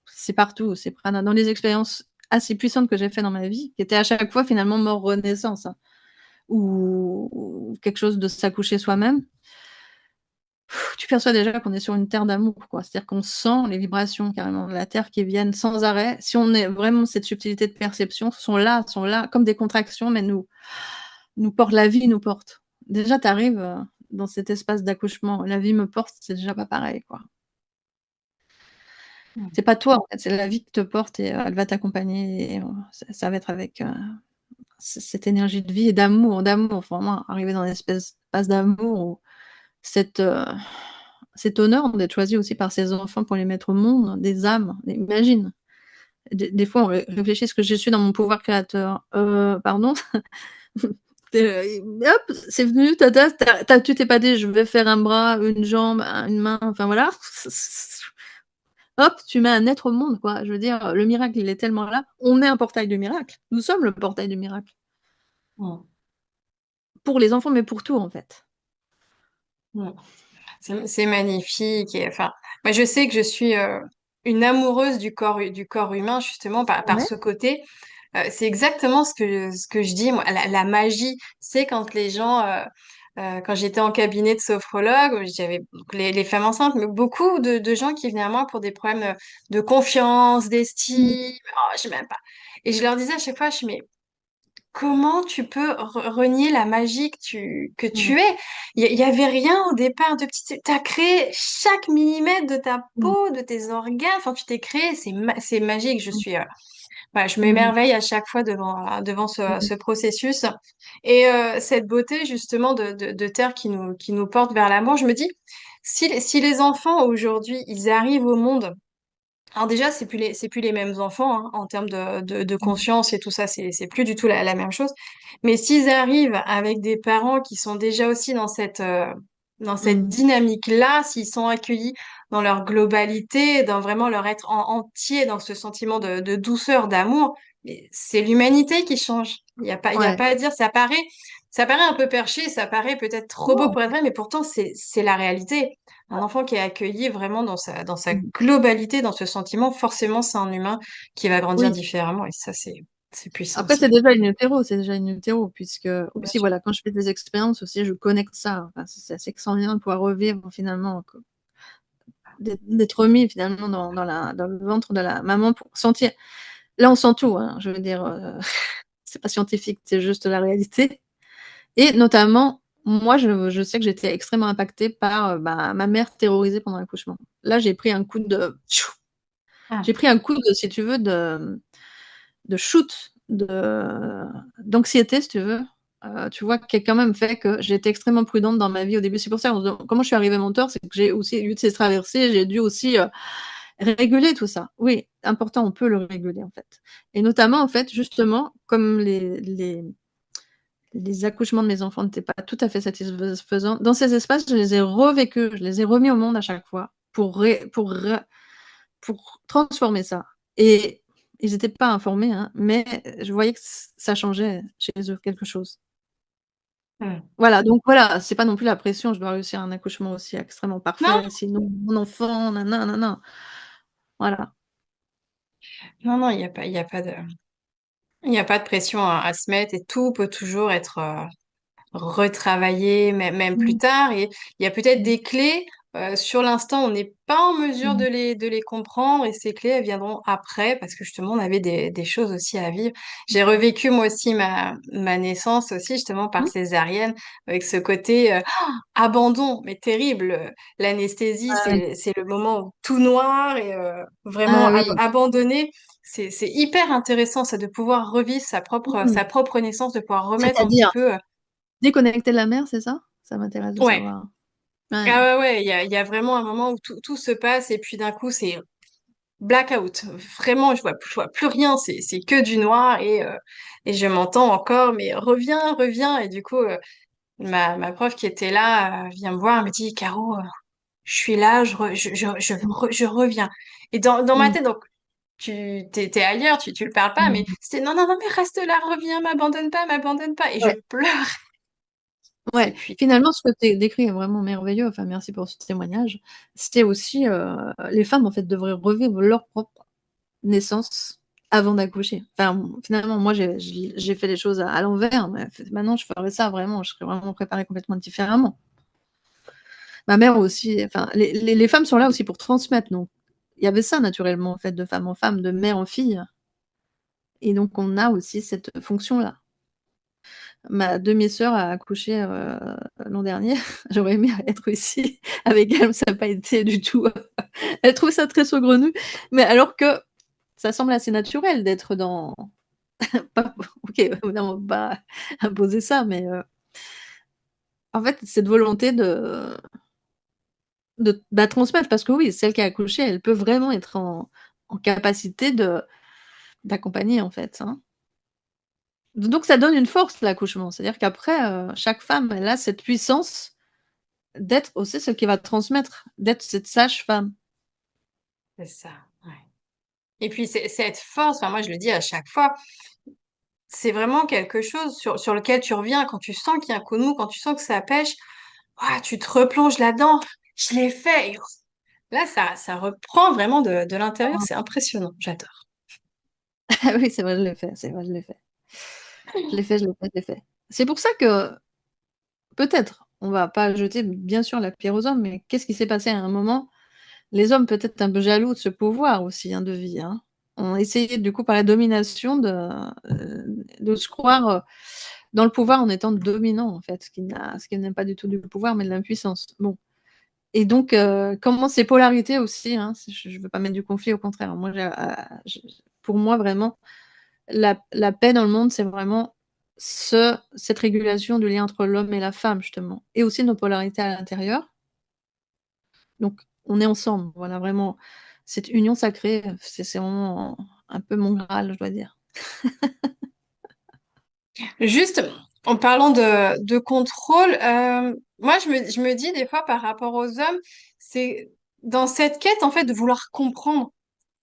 C'est partout. C'est dans les expériences assez puissantes que j'ai fait dans ma vie, qui étaient à chaque fois finalement mort-renaissance, hein, ou quelque chose de s'accoucher soi-même. Tu perçois déjà qu'on est sur une terre d'amour, quoi. C'est-à-dire qu'on sent les vibrations carrément de la terre qui viennent sans arrêt. Si on est vraiment cette subtilité de perception, sont là, comme des contractions, mais nous porte la vie, nous porte. Déjà, tu arrives dans cet espace d'accouchement, la vie me porte, c'est déjà pas pareil, quoi. Mm. C'est pas toi, en fait, c'est la vie qui te porte et elle va t'accompagner. Et, ça va être avec cette énergie de vie et d'amour, vraiment arriver dans une espèce d'espace d'amour où cette, euh, cet honneur d'être choisi aussi par ses enfants pour les mettre au monde, des âmes, imagine. Des fois, on réfléchit ce que je suis dans mon pouvoir créateur. Pardon? Hop, c'est venu, tu t'es pas dit, je vais faire un bras, une jambe, une main, enfin voilà. Hop, tu mets un être au monde, quoi. Je veux dire, le miracle, il est tellement là. On est un portail du miracle. Nous sommes le portail du miracle. Mm. Pour les enfants, mais pour tout, en fait. Mm. C'est magnifique. Et, enfin, moi, je sais que je suis une amoureuse du corps humain, justement, par Ouais. ce côté. C'est exactement ce que je dis, moi. La magie, c'est quand les gens, quand j'étais en cabinet de sophrologue, j'avais donc les femmes enceintes, mais beaucoup de gens qui venaient à moi pour des problèmes de confiance, Mm. d'estime. Oh, je sais même pas. Et je leur disais à chaque fois, mais comment tu peux renier la magie que Mm. tu es? Il y avait rien au départ de petit. Tu as créé chaque millimètre de ta Mm. peau, de tes organes. Enfin, tu t'es créé. C'est magique. Voilà, je Mm. m'émerveille à chaque fois devant Mm. ce processus. Et cette beauté, justement, de terre qui nous porte vers l'amour, je me dis, si les enfants aujourd'hui, ils arrivent au monde, alors déjà, c'est plus les mêmes enfants hein, en termes de Mm. conscience et tout ça, c'est plus du tout la même chose. Mais s'ils arrivent avec des parents qui sont déjà aussi dans cette Mm. dynamique-là, s'ils sont accueillis dans leur globalité, dans vraiment leur être entier, dans ce sentiment de douceur, d'amour, mais c'est l'humanité qui change. Il y a Ouais. pas à dire. Ça paraît un peu perché, ça paraît peut-être trop beau Non. pour être vrai, mais pourtant c'est la réalité. Un enfant qui est accueilli vraiment dans sa Mm. globalité, dans ce sentiment, forcément, c'est un humain qui va grandir Oui. différemment. Et ça, c'est puissant Après, aussi. c'est déjà une hétéro, puisque Bien aussi, sûr. voilà, quand je fais des expériences aussi, je connecte ça. Enfin, c'est assez extraordinaire de pouvoir revivre finalement, d'être remis finalement dans le ventre de la maman pour sentir. Là, on sent tout, hein, je veux dire, c'est pas scientifique, c'est juste la réalité. Et notamment, moi, je sais que j'étais extrêmement impactée par bah, ma mère terrorisée pendant l'accouchement. Là, Ah, j'ai pris un coup de, si tu veux, de shoot, d'anxiété, si tu veux. Tu vois, qui a quand même fait que j'ai été extrêmement prudente dans ma vie au début. C'est pour ça, comment je suis arrivée à mon tort, c'est que j'ai aussi eu de ces traversées, j'ai dû aussi réguler tout ça. Oui, important, on peut le réguler en fait. Et notamment, en fait, justement, comme les accouchements de mes enfants n'étaient pas tout à fait satisfaisants, dans ces espaces, je les ai revécus, je les ai remis au monde à chaque fois pour transformer ça. Et ils n'étaient pas informés, hein, mais je voyais que ça changeait chez eux quelque chose. hmm. Voilà, donc voilà, c'est pas non plus la pression, je dois réussir un accouchement aussi extrêmement Non, parfait, sinon mon enfant, nanana, nanana. Voilà. non, il y a pas de pression à se mettre et tout peut toujours être retravaillé, même plus Mmh. tard. Et il y a peut-être Mmh. des clés Sur l'instant, on n'est pas en mesure Mhm. de les comprendre et ces clés, elles viendront après parce que justement, on avait des choses aussi à vivre. J'ai revécu moi aussi ma naissance aussi justement par césarienne avec ce côté abandon, mais terrible. L'anesthésie, Ah, oui. c'est le moment où tout noir et vraiment Ah oui. abandonné. C'est hyper intéressant ça de pouvoir revivre Mhm. sa propre naissance, de pouvoir remettre un petit C'est-à-dire, peu. déconnecter de la mer, c'est ça? Ça m'intéresse de Ouais. savoir. Ouais. Ah ouais, ouais, il y a vraiment un moment où tout se passe et puis d'un coup, c'est blackout. Vraiment, je vois plus rien, c'est que du noir et je m'entends encore, mais reviens, reviens. Et du coup, ma prof qui était là vient me voir, elle me dit, Caro, je suis là, je reviens. Et dans ma Mhm. tête, donc, t'es ailleurs, tu le parles pas, mais Mhm. c'était non, non, non, mais reste là, reviens, m'abandonne pas, m'abandonne pas. Et je Ouais. pleure. Et Ouais. puis, Finalement, ce que tu décris est vraiment merveilleux. Enfin, merci pour ce témoignage. C'était aussi, les femmes, en fait, devraient revivre leur propre naissance avant d'accoucher. Enfin, finalement, moi, j'ai fait les choses à l'envers, mais maintenant, je ferais ça vraiment. Je serais vraiment préparée complètement différemment. Ma mère aussi, enfin, les femmes sont là aussi pour transmettre. Donc, il y avait ça naturellement, en fait, de femme en femme, de mère en fille. Et donc, on a aussi cette fonction-là. Ma demi-sœur a accouché l'an dernier. J'aurais aimé être ici avec elle, mais ça n'a pas été du tout. Elle trouve ça très saugrenu, mais alors que ça semble assez naturel d'être dans. Pas... Ok, on va pas imposer ça, mais en fait, cette volonté de bah, transmettre, parce que oui, celle qui a accouché, elle peut vraiment être en capacité d'accompagner, en fait. Hein. Donc, ça donne une force, l'accouchement. C'est-à-dire qu'après, chaque femme, elle a cette puissance d'être aussi ce qui va transmettre, d'être cette sage-femme. c'est ça. Ouais. Et puis, cette force, enfin, moi, je le dis à chaque fois, c'est vraiment quelque chose sur lequel tu reviens quand tu sens qu'il y a un coup de mou, quand tu sens que ça pêche, ah, tu te replonges là-dedans. Je l'ai fait. Et là, ça reprend vraiment de l'intérieur. C'est impressionnant. J'adore. Ah oui, c'est vrai, je l'ai fait, c'est vrai, je l'ai fait. Je l'ai fait, je l'ai fait, je l'ai fait. C'est pour ça que, peut-être, on va pas jeter, bien sûr, la pierre aux hommes, mais qu'est-ce qui s'est passé à un moment? Les hommes, peut-être un peu jaloux de ce pouvoir aussi, hein, de vie, hein, ont essayé, du coup, par la domination, de se croire dans le pouvoir en étant dominant, en fait, ce qui n'est pas du tout du pouvoir, mais de l'impuissance. Bon. Et donc, comment ces polarités aussi, hein, je ne veux pas mettre du conflit, au contraire. Moi, pour moi, vraiment, la paix dans le monde, c'est vraiment cette régulation du lien entre l'homme et la femme, justement, et aussi nos polarités à l'intérieur. Donc, on est ensemble, voilà, vraiment, cette union sacrée, c'est vraiment un peu mon Graal, je dois dire. Juste, en parlant de contrôle, moi, je me dis des fois par rapport aux hommes, c'est dans cette quête, en fait, de vouloir comprendre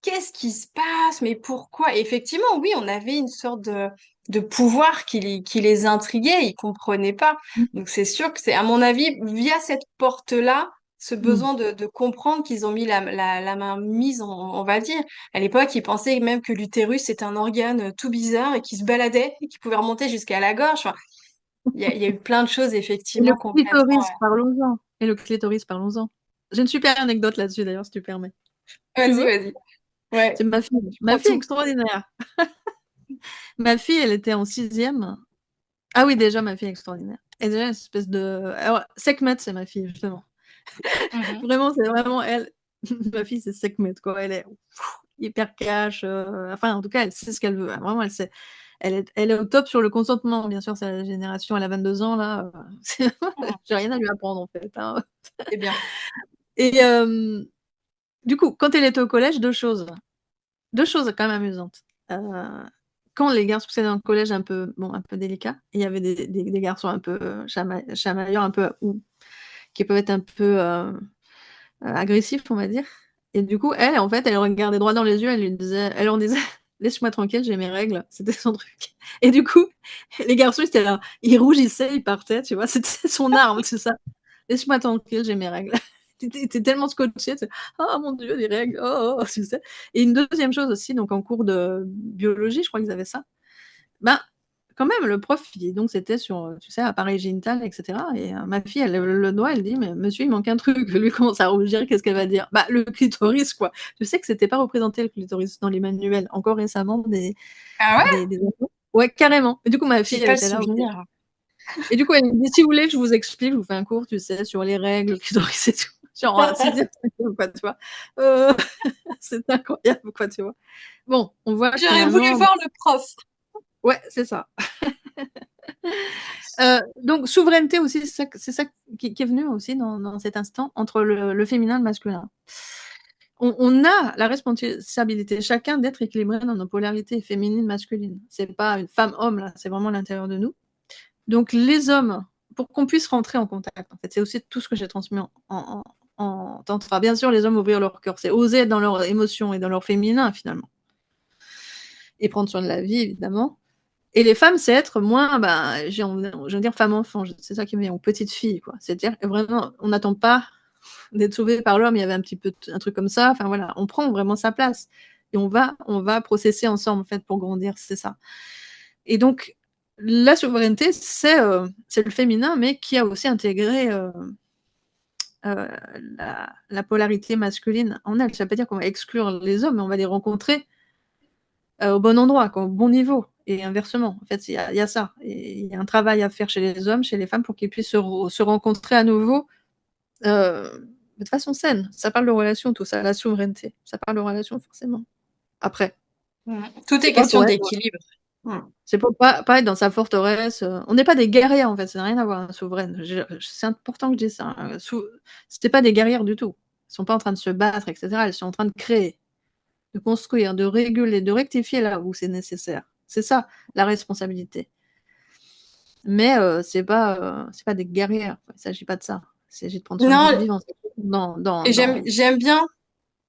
qu'est-ce qui se passe, mais pourquoi? Et effectivement, oui, on avait une sorte de pouvoir qui les intriguait, ils comprenaient pas. Donc c'est sûr que c'est, à mon avis, via cette porte-là, ce Mm. besoin de comprendre qu'ils ont mis la main mise, on va dire. À l'époque, ils pensaient même que l'utérus c'était un organe tout bizarre et qui se baladait et qui pouvait remonter jusqu'à la gorge. Enfin, il y a eu plein de choses Et le effectivement complètement. clitoris, parlons-en. Et le clitoris, parlons-en. J'ai une super anecdote là-dessus, d'ailleurs, si tu permets. Tu Vas-y, veux? vas-y. Ouais, C'est ma fille. je Ma prends fille tout. extraordinaire. Ma fille, elle était en sixième. Ah oui, déjà, ma fille extraordinaire. Et déjà, une espèce de... Alors, Sekhmet, c'est ma fille, justement. Mhm. Vraiment, c'est vraiment elle. Ma fille, c'est Sekhmet, quoi. Elle est hyper cash. Enfin, en tout cas, elle sait ce qu'elle veut. Vraiment, elle sait. Elle est au top sur le consentement. Bien sûr, c'est la génération, elle a 22 ans, là. Mhm. J'ai rien à lui apprendre, en fait. Hein. C'est bien. Et du coup, quand elle était au collège, deux choses quand même amusantes. Quand les garçons, c'était un collège un peu, bon, un peu délicat, il y avait des garçons un peu chamailleurs, un peu, ou, qui peuvent être un peu agressifs, on va dire. Et du coup, elle, en fait, elle regardait droit dans les yeux, elle leur disait, laisse-moi tranquille, j'ai mes règles. C'était son truc. Et du coup, les garçons, ils étaient là, ils rougissaient, ils partaient, tu vois, c'était son arme, c'est ça. Laisse-moi tranquille, j'ai mes règles. T'es tellement scotché, oh mon Dieu, les règles, oh, tu sais. Et une deuxième chose aussi, donc en cours de biologie, je crois qu'ils avaient ça. Ben, quand même, le prof, donc c'était sur, tu sais, appareil génital, etc. Et ma fille, elle lève le doigt, elle dit, mais monsieur, il manque un truc. Lui commence à rougir, qu'est-ce qu'elle va dire? Bah, le clitoris, quoi. Je sais que c'était pas représenté le clitoris dans les manuels, encore récemment, Ah ouais? des enfants. Ouais, carrément. Et du coup, ma J'ai fille, elle pas le était là, ok. souvenir. Et du coup, elle me dit, si vous voulez que je vous explique, je vous fais un cours, tu sais, sur les règles, le clitoris et tout. Genre, en 6e, 5e, quoi, tu vois. Euh, c'est incroyable, quoi, tu vois. Bon, on voit que J'aurais voulu finalement, voir le prof. ouais, c'est ça. Donc, souveraineté aussi, c'est ça qui est venu aussi dans cet instant entre le féminin et le masculin. On a la responsabilité, chacun, d'être équilibré dans nos polarités féminines, masculines. C'est pas une femme-homme, là, c'est vraiment l'intérieur de nous. Donc, les hommes, pour qu'on puisse rentrer en contact, en fait, c'est aussi tout ce que j'ai transmis en tantra. Bien sûr, les hommes ouvrir leur cœur, c'est oser être dans leurs émotions et dans leur féminin, finalement. Et prendre soin de la vie, évidemment. Et les femmes, c'est être moins, bah, je veux dire femme-enfant, c'est ça qui me vient, ou petite fille, quoi. C'est-à-dire vraiment, on n'attend pas d'être sauvé par l'homme, il y avait un petit peu un truc comme ça, enfin voilà, on prend vraiment sa place. Et on va processer ensemble, en fait, pour grandir, c'est ça. Et donc, la souveraineté, c'est le féminin, mais qui a aussi intégré la polarité masculine en elle. Ça ne veut pas dire qu'on va exclure les hommes, mais on va les rencontrer au bon endroit, quoi, au bon niveau. Et inversement, en fait, il y a ça. Et il y a un travail à faire chez les hommes, chez les femmes, pour qu'ils puissent se rencontrer à nouveau de façon saine. Ça parle de relation, tout ça, la souveraineté. Ça parle de relation, forcément. Après, Tout c'est est pas question pour être, d'équilibre. Mm. c'est pour pas être dans sa forteresse. On n'est pas des guerrières, en fait. Ça n'a rien à voir, souveraine. C'est important que je dise ça. C'était pas des guerrières du tout. Elles sont pas en train de se battre, etc. Elles sont en train de créer, de construire, de réguler, de rectifier là où c'est nécessaire. C'est ça, la responsabilité. Mais c'est pas des guerrières. Il ne s'agit pas de ça. Il s'agit de prendre soin du Non, vivant. Dans, dans, et dans... j'aime bien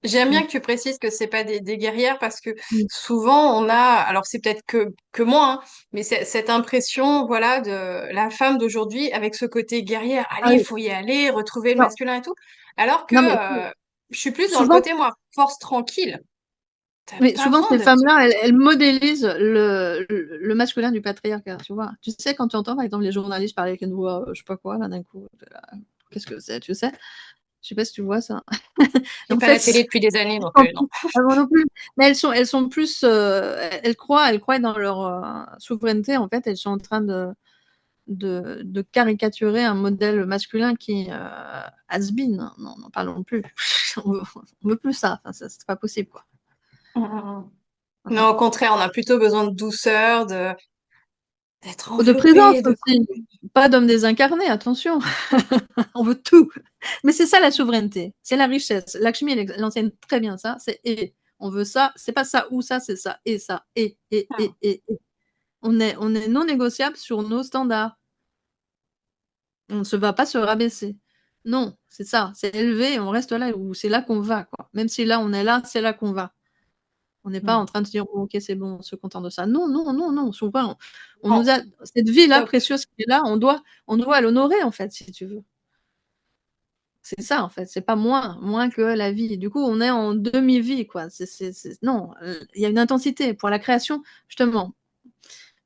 Mm. que tu précises que c'est pas des guerrières parce que souvent on a, alors c'est peut-être que moi, hein, mais c'est cette impression, voilà, de la femme d'aujourd'hui avec ce côté guerrière. Ah Allez, il oui. faut y aller, retrouver le Non, masculin et tout. Alors que non, mais je suis plus dans le souvent, côté moi, force tranquille. T'as oui, pas souvent besoin ces de. femmes-là, elles modélisent le masculin du patriarcat, tu vois. Tu sais, quand tu entends, par exemple, les journalistes parler avec une voix, je sais pas quoi, là, d'un coup, qu'est-ce que c'est, tu sais? Je sais pas si tu vois ça. J'ai En pas fait, la télé depuis des années, donc non. moi non plus. Mais elles sont plus, elles croient dans leur souveraineté. En fait, elles sont en train de caricaturer un modèle masculin qui has been. Non, n'en parlons plus. On veut plus ça. Enfin, ça, c'est pas possible, quoi. Mm. Non, au contraire, on a plutôt besoin de douceur, d'être De présence enveloppé, de. aussi. Pas d'homme désincarné, attention. On veut tout. Mais c'est ça la souveraineté. C'est la richesse. Lakshmi, elle enseigne très bien ça. C'est et. On veut ça. C'est pas ça ou ça, c'est ça. Et ça. Et. On est non négociable sur nos standards. On ne se va pas se rabaisser. Non, c'est ça. C'est élevé et on reste là où c'est là qu'on va, quoi. Même si là, on est là, c'est là qu'on va. On n'est pas en Mm. train de se dire, oh, ok, c'est bon, on se contente de ça. Non, non, non, non. Souvent, on Non, nous a cette vie-là stop. précieuse qui est là, on doit l'honorer, en fait, si tu veux. C'est ça, en fait. C'est pas moins que la vie. Du coup, on est en demi-vie, quoi. Non, il y a une intensité. Pour la création, justement,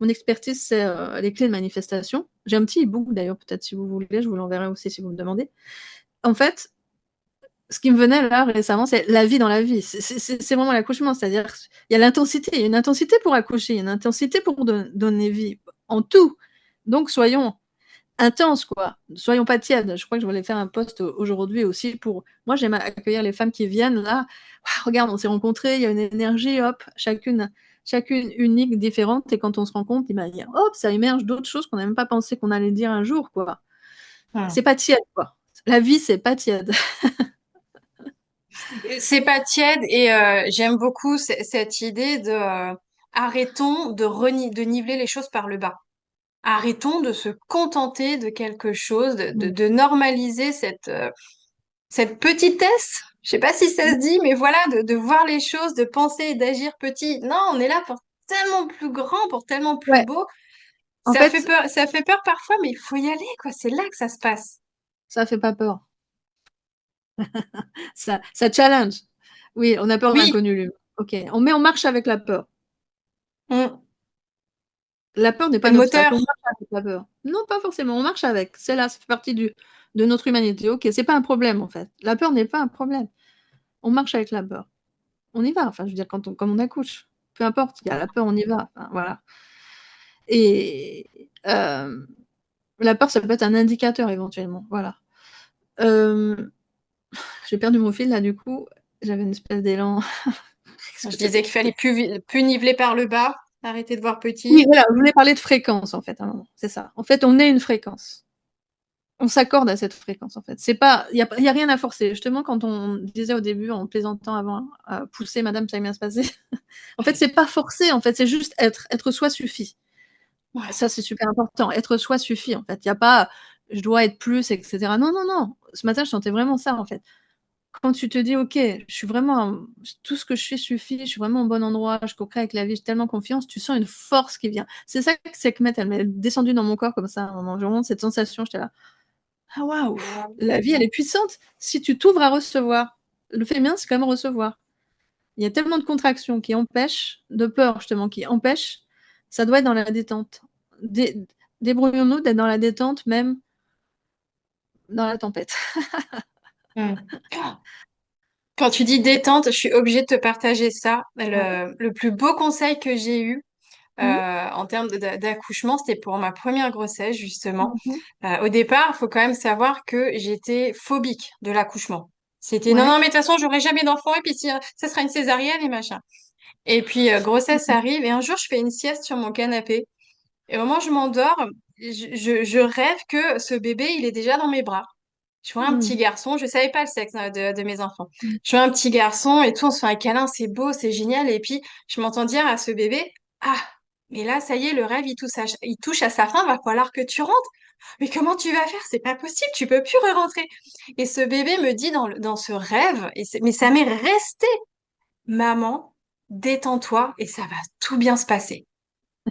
mon expertise, c'est les clés de manifestation. J'ai un petit e-book, d'ailleurs, peut-être si vous voulez, je vous l'enverrai aussi si vous me demandez. En fait, ce qui me venait là récemment, c'est la vie dans la vie. C'est vraiment l'accouchement, c'est-à-dire il y a l'intensité, il y a une intensité pour accoucher, il y a une intensité pour donner vie, en tout. Donc soyons intenses, quoi. Soyons pas tièdes. Je crois que je voulais faire un post aujourd'hui aussi pour. Moi, j'aime accueillir les femmes qui viennent là. Ah, regarde, on s'est rencontrés, il y a une énergie, hop, chacune unique, différente. Et quand on se rencontre, hop, ça émerge d'autres choses qu'on n'a même pas pensé qu'on allait dire un jour, quoi. Mm. C'est pas tiède, quoi. La vie, c'est pas tiède. C'est pas tiède et j'aime beaucoup cette idée de arrêtons de niveler les choses par le bas. Arrêtons de se contenter de quelque chose, de normaliser cette petitesse. Je sais pas si ça se dit, mais voilà, de voir les choses, de penser et d'agir petit. Non, on est là pour tellement plus grand, pour tellement plus Ouais, beau. en fait, Ça fait peur parfois, mais il faut y aller, quoi. C'est là que ça se passe. ça fait pas peur. Ça challenge. Oui, on a peur de Oui. l'inconnu, lui. Ok, on marche avec la peur. Mm. La peur n'est C'est pas le un obstacle. moteur. On marche avec la peur. Non, pas forcément. On marche avec. C'est là, ça fait partie de notre humanité. Ok, c'est pas un problème en fait. La peur n'est pas un problème. On marche avec la peur. On y va. Enfin, je veux dire, comme on accouche, peu importe, il y a la peur, on y va. Enfin, voilà. Et la peur, ça peut être un indicateur éventuellement. Voilà. J'ai perdu mon fil là, du coup. J'avais une espèce d'élan. Qu'est-ce Je que disais c'était? qu'il fallait plus niveler par le bas, arrêter de voir Oui, petit. voilà, je voulais parler de fréquence en fait, à un moment. C'est ça. En fait, on est une fréquence. On s'accorde à cette fréquence en fait. C'est pas, y a rien à forcer. Justement, quand on disait au début, en plaisantant avant, pousser, madame, ça va bien se passer. En fait, c'est pas forcé. En fait, c'est juste être soi suffit. Ouais. Ça, c'est super important. Être soi suffit. En fait, il y a pas, je dois être plus, etc. Non, non, non. Ce matin, je sentais vraiment ça en fait. Quand tu te dis, ok, je suis vraiment, tout ce que je fais suffit, je suis vraiment au bon endroit, je co-crée avec la vie, j'ai tellement confiance, tu sens une force qui vient. C'est ça que Sekhmet, elle m'est descendue dans mon corps comme ça, à un moment. J'ai vraiment cette sensation, j'étais là, ah waouh, la vie, elle est puissante. Si tu t'ouvres à recevoir, le féminin, c'est quand même recevoir. Il y a tellement de contractions qui empêchent, de peur justement, qui empêchent, ça doit être dans la détente. Débrouillons-nous d'être dans la détente, même dans la tempête. Hmm. Quand tu dis détente, je suis obligée de te partager ça. Ouais. Le plus beau conseil que j'ai eu Mhm. en termes d'accouchement, c'était pour ma première grossesse, justement. Mhm. Au départ, il faut quand même savoir que j'étais phobique de l'accouchement. C'était non, Ouais. non, mais de toute façon, j'aurai jamais d'enfant, et puis si, ça sera une césarienne et machin. Et puis, grossesse Mhm. arrive, et un jour, je fais une sieste sur mon canapé. Et au moment où je m'endors, je rêve que ce bébé, il est déjà dans mes bras. Je vois un petit garçon, je savais pas le sexe de mes enfants. Mhm. Je vois un petit garçon et tout, on se fait un câlin, c'est beau, c'est génial. Et puis, je m'entends dire à ce bébé, ah, mais là, ça y est, le rêve, il touche à sa fin, va falloir que tu rentres. Mais comment tu vas faire? C'est pas possible, tu peux plus re-rentrer. Et ce bébé me dit dans ce rêve, mais ça m'est resté, maman, détends-toi et ça va tout bien se passer.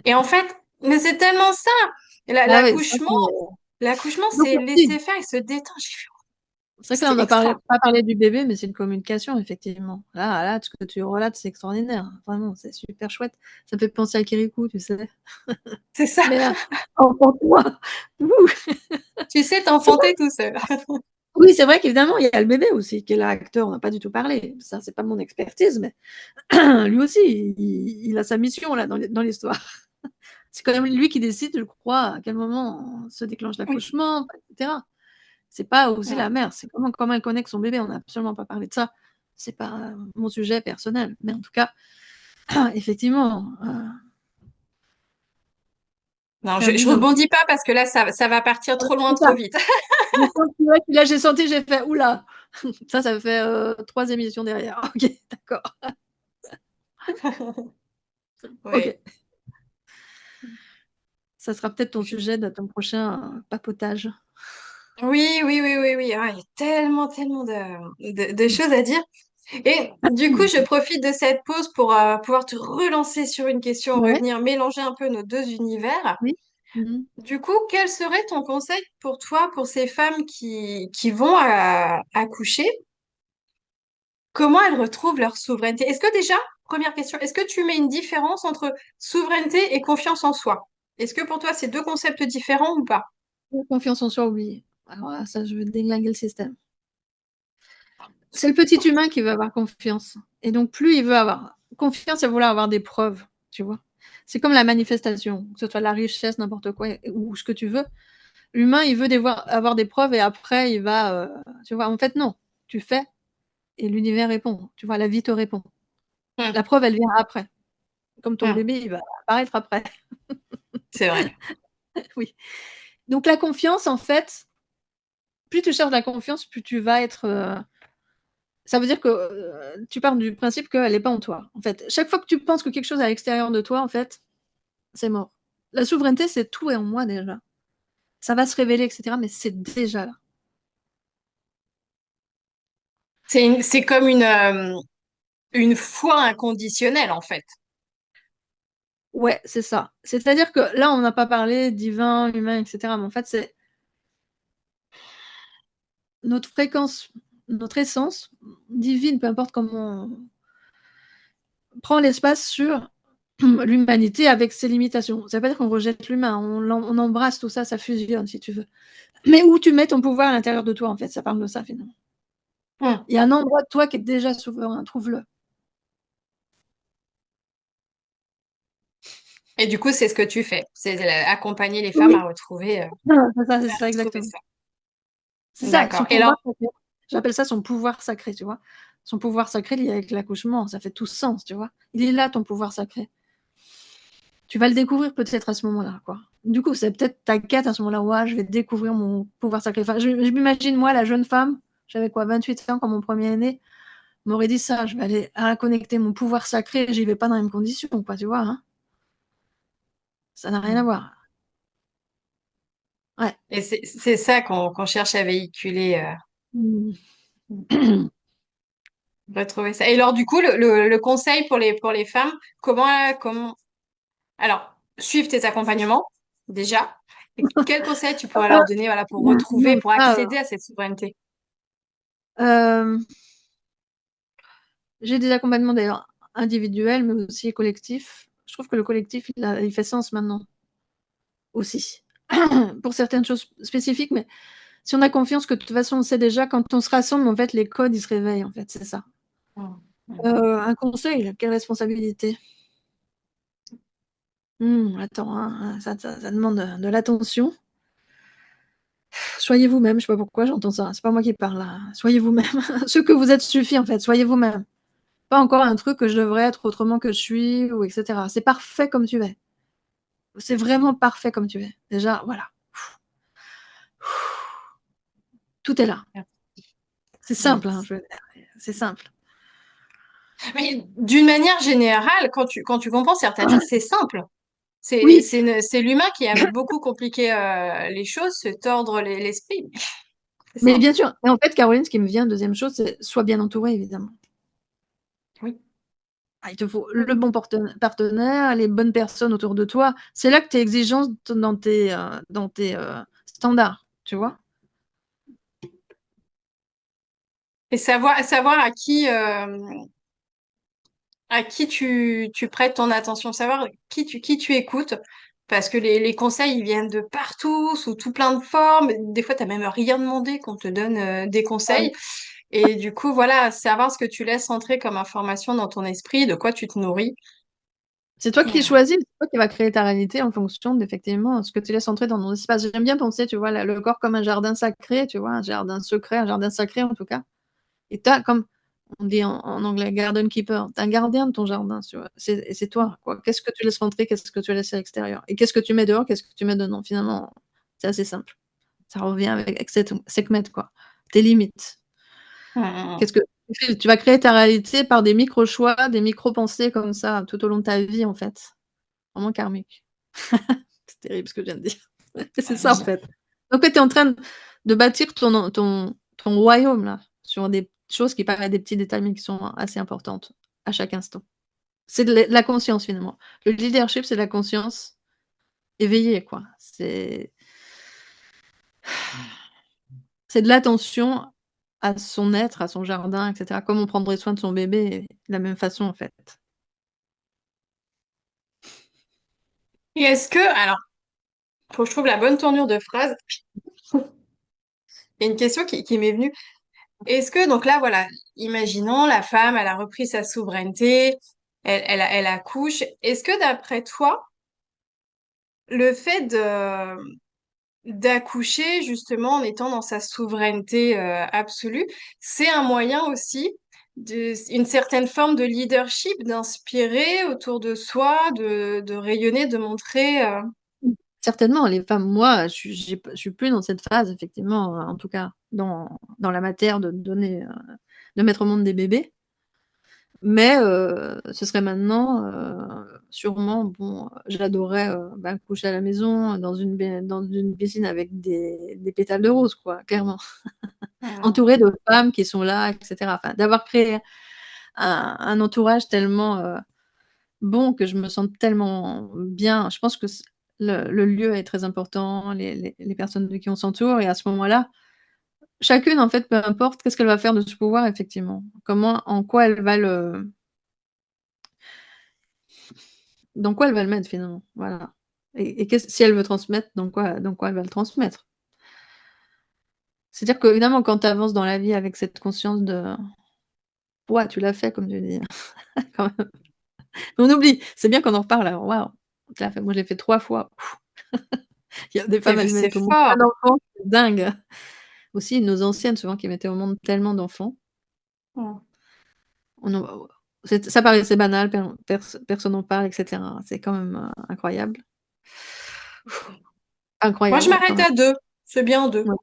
Et en fait, mais c'est tellement ça. Ah oui, ça, L'accouchement, l'accouchement, donc, c'est oui. laisser faire et se détendre. J'ai fait, C'est vrai que là, on c'est n'a extra. pas parlé du bébé, mais c'est une communication, effectivement. Là, ce que tu relates, c'est extraordinaire. Vraiment, c'est super chouette. Ça me fait penser à Kirikou, tu sais. C'est ça. Mais enfant-toi. Ouh. Tu sais C'est vrai. t'enfanter tout seul. Oui, c'est vrai qu'évidemment, il y a le bébé aussi, qui est l'acteur. On n'a pas du tout parlé. Ça, c'est pas mon expertise, mais lui aussi, il a sa mission là dans l'histoire. C'est quand même lui qui décide, je crois, à quel moment se déclenche Oui. l'accouchement, etc. C'est pas aussi Ouais. la mère, c'est comment elle connecte son bébé. On n'a absolument pas parlé de ça. C'est pas mon sujet personnel, mais en tout cas, effectivement, Non, c'est un je binôme. rebondis pas parce que là, ça va partir trop loin, C'est ça. trop vite. Là, j'ai senti, j'ai fait oula. Ça fait 3 émissions derrière. Ok, d'accord. Ok, Oui. ça sera peut-être ton sujet de ton prochain papotage. Oui, oui, oui, oui, oui. Ah, il y a tellement, tellement de choses à dire. Et du coup, je profite de cette pause pour pouvoir te relancer sur une question, Ouais, revenir mélanger un peu nos deux univers. oui. Mhm. Du coup, quel serait ton conseil pour toi, pour ces femmes qui vont accoucher? Comment elles retrouvent leur souveraineté? Est-ce que déjà, première question, est-ce que tu mets une différence entre souveraineté et confiance en soi? Est-ce que pour toi, c'est deux concepts différents ou pas? Confiance en soi, oui. Alors là, ça, je vais déglinguer le système. C'est le petit humain qui veut avoir confiance. Et donc, plus il veut avoir confiance, il va vouloir avoir des preuves, tu vois. C'est comme la manifestation, que ce soit la richesse, n'importe quoi, ou ce que tu veux. L'humain, il veut avoir des preuves et après, il va, tu vois, en fait, non. Tu fais et l'univers répond. Tu vois, la vie te répond. Hmm, La preuve, elle vient après. Comme ton hmm, bébé, il va apparaître après. c'est vrai. Oui. Donc, la confiance, en fait, plus tu cherches la confiance, plus tu vas être. Ça veut dire que tu pars du principe qu'elle n'est pas en toi. En fait, chaque fois que tu penses que quelque chose est à l'extérieur de toi, en fait, c'est mort. La souveraineté, c'est tout est en moi déjà. Ça va se révéler, etc. Mais c'est déjà là. C'est comme une foi inconditionnelle, en fait. Ouais, c'est ça. C'est-à-dire que là, on n'a pas parlé divin, humain, etc. Mais en fait, c'est notre fréquence, notre essence divine, peu importe comment on prend l'espace sur. l'humanité avec ses limitations. Ça veut pas dire qu'on rejette l'humain, on embrasse tout ça, ça fusionne si tu veux. Mais où tu mets ton pouvoir à l'intérieur de toi, en fait, ça parle de ça finalement. Hmm. Il y a un endroit de toi qui est déjà souverain, trouve-le. Et du coup, c'est ce que tu fais. C'est accompagner les femmes Oui, à retrouver, c'est ça retrouver exactement. ça. C'est ça, son D'accord. Et alors, pouvoir sacré. J'appelle ça son pouvoir sacré, tu vois. Son pouvoir sacré lié avec l'accouchement, ça fait tout sens, tu vois. Il est là, ton pouvoir sacré. Tu vas le découvrir peut-être à ce moment-là, quoi. Du coup, c'est peut-être ta quête à ce moment-là. Ouais, je vais découvrir mon pouvoir sacré. Enfin, je m'imagine, moi, la jeune femme, j'avais quoi, 28 ans quand mon premier est né, m'aurait dit ça, je vais aller connecter mon pouvoir sacré, j'y vais pas dans les mêmes conditions, quoi, tu vois. Hein, ça n'a rien à voir. Ouais. et c'est ça qu'on cherche à véhiculer, Mm. retrouver ça. Et alors, du coup, le conseil pour les femmes, comment, alors, suivre tes accompagnements, déjà. Et quel conseil tu pourrais leur donner, voilà, pour retrouver, Non, pour ça, accéder à cette souveraineté? euh, j'ai des accompagnements d'ailleurs individuels, mais aussi collectifs. Je trouve que le collectif, il fait sens maintenant aussi. Pour certaines choses spécifiques, mais si on a confiance que de toute façon on sait déjà, quand on se rassemble, en fait, les codes, ils se réveillent, en fait, c'est ça. Hmm. Un conseil, quelle responsabilité? Attends, hein, ça demande de l'attention. Soyez vous-même, je sais pas pourquoi j'entends ça, c'est pas moi qui parle là. Soyez vous-même. Ce que vous êtes suffit, en fait, soyez vous-même. Pas encore un truc que je devrais être autrement que je suis, ou etc. C'est parfait comme tu es. C'est vraiment parfait comme tu es. Déjà, voilà. Tout est là. C'est simple, hein, c'est simple. Mais d'une manière générale, quand tu comprends certaines choses, c'est simple. Oui, C'est l'humain qui aime beaucoup compliquer les choses, se tordre l'esprit. C'est mais simple. bien sûr. Et en fait, Caroline, ce qui me vient, deuxième chose, c'est sois bien entourée, évidemment. Oui. Ah, il te faut le bon partenaire, les bonnes personnes autour de toi. C'est là que tu es exigeante dans tes standards, tu vois. Et savoir à qui tu prêtes ton attention, savoir qui tu écoutes, parce que les conseils, ils viennent de partout, sous tout plein de formes. Des fois, t'as même rien demandé qu'on te donne des conseils. Et du coup, voilà, savoir ce que tu laisses entrer comme information dans ton esprit, de quoi tu te nourris. C'est toi Et, qui choisis, c'est toi qui vas créer ta réalité en fonction d'effectivement ce que tu laisses entrer dans ton espace. J'aime bien penser, tu vois, le corps comme un jardin sacré, tu vois, un jardin secret, un jardin sacré en tout cas. Et tu as, comme on dit en anglais, garden keeper, tu un gardien de ton jardin, tu vois. C'est toi, quoi. Qu'est-ce que tu laisses rentrer, qu'est-ce que tu laisses à l'extérieur? Et qu'est-ce que tu mets dehors, qu'est-ce que tu mets dedans? Finalement, c'est assez simple. Ça revient avec Sekhmet, quoi. Tes limites. euh, Qu'est-ce que tu fais? Tu vas créer ta réalité par des micro-choix, des micro-pensées comme ça, tout au long de ta vie, en fait. Vraiment karmique. C'est terrible ce que je viens de dire. C'est ça, en fait. Donc, tu es en train de bâtir ton royaume, là, sur des choses qui paraissent des petits détails, mais qui sont assez importantes à chaque instant. C'est de la conscience, finalement. Le leadership, c'est de la conscience éveillée, quoi. C'est de l'attention à son être, à son jardin, etc. Comme on prendrait soin de son bébé, de la même façon, en fait. Et est-ce que, alors, faut que je trouve la bonne tournure de phrase, il y a une question qui m'est venue. Est-ce que, donc là, voilà, imaginons la femme, elle a repris sa souveraineté, elle accouche. Est-ce que d'après toi, le fait d'accoucher justement en étant dans sa souveraineté absolue, c'est un moyen aussi une certaine forme de leadership, d'inspirer autour de soi, de rayonner, de montrer. Certainement, les femmes, moi, je suis plus dans cette phase, effectivement, en tout cas, dans la matière de donner, de mettre au monde des bébés. Mais ce serait maintenant, sûrement, bon, j'adorerais coucher à la maison dans une piscine avec des pétales de rose, quoi, clairement. euh, Entourée de femmes qui sont là, etc. Enfin, d'avoir créé un entourage tellement bon que je me sens tellement bien. Je pense que le lieu est très important, les personnes de qui on s'entoure, et à ce moment-là, chacune, en fait, peu importe qu'est-ce qu'elle va faire de ce pouvoir, effectivement. En quoi elle va dans quoi elle va le mettre finalement? Voilà. Et si elle veut transmettre, dans quoi elle va le transmettre? C'est-à-dire qu'évidemment, quand tu avances dans la vie avec cette conscience de ouais, tu l'as fait, comme tu dis, quand même. On oublie, c'est bien qu'on en reparle alors, waouh, tu l'as fait. Moi, je l'ai fait 3 fois. Il y a des femmes, elles C'est mettent au monde fort. plein d'enfants, c'est dingue. Aussi, nos anciennes, souvent, qui mettaient au monde tellement d'enfants. Mm. On en ça paraissait banal, personne n'en parle et cetera. C'est quand même, incroyable. Moi, je Incroyable quand m'arrête même. à 2. C'est bien 2. Ouais.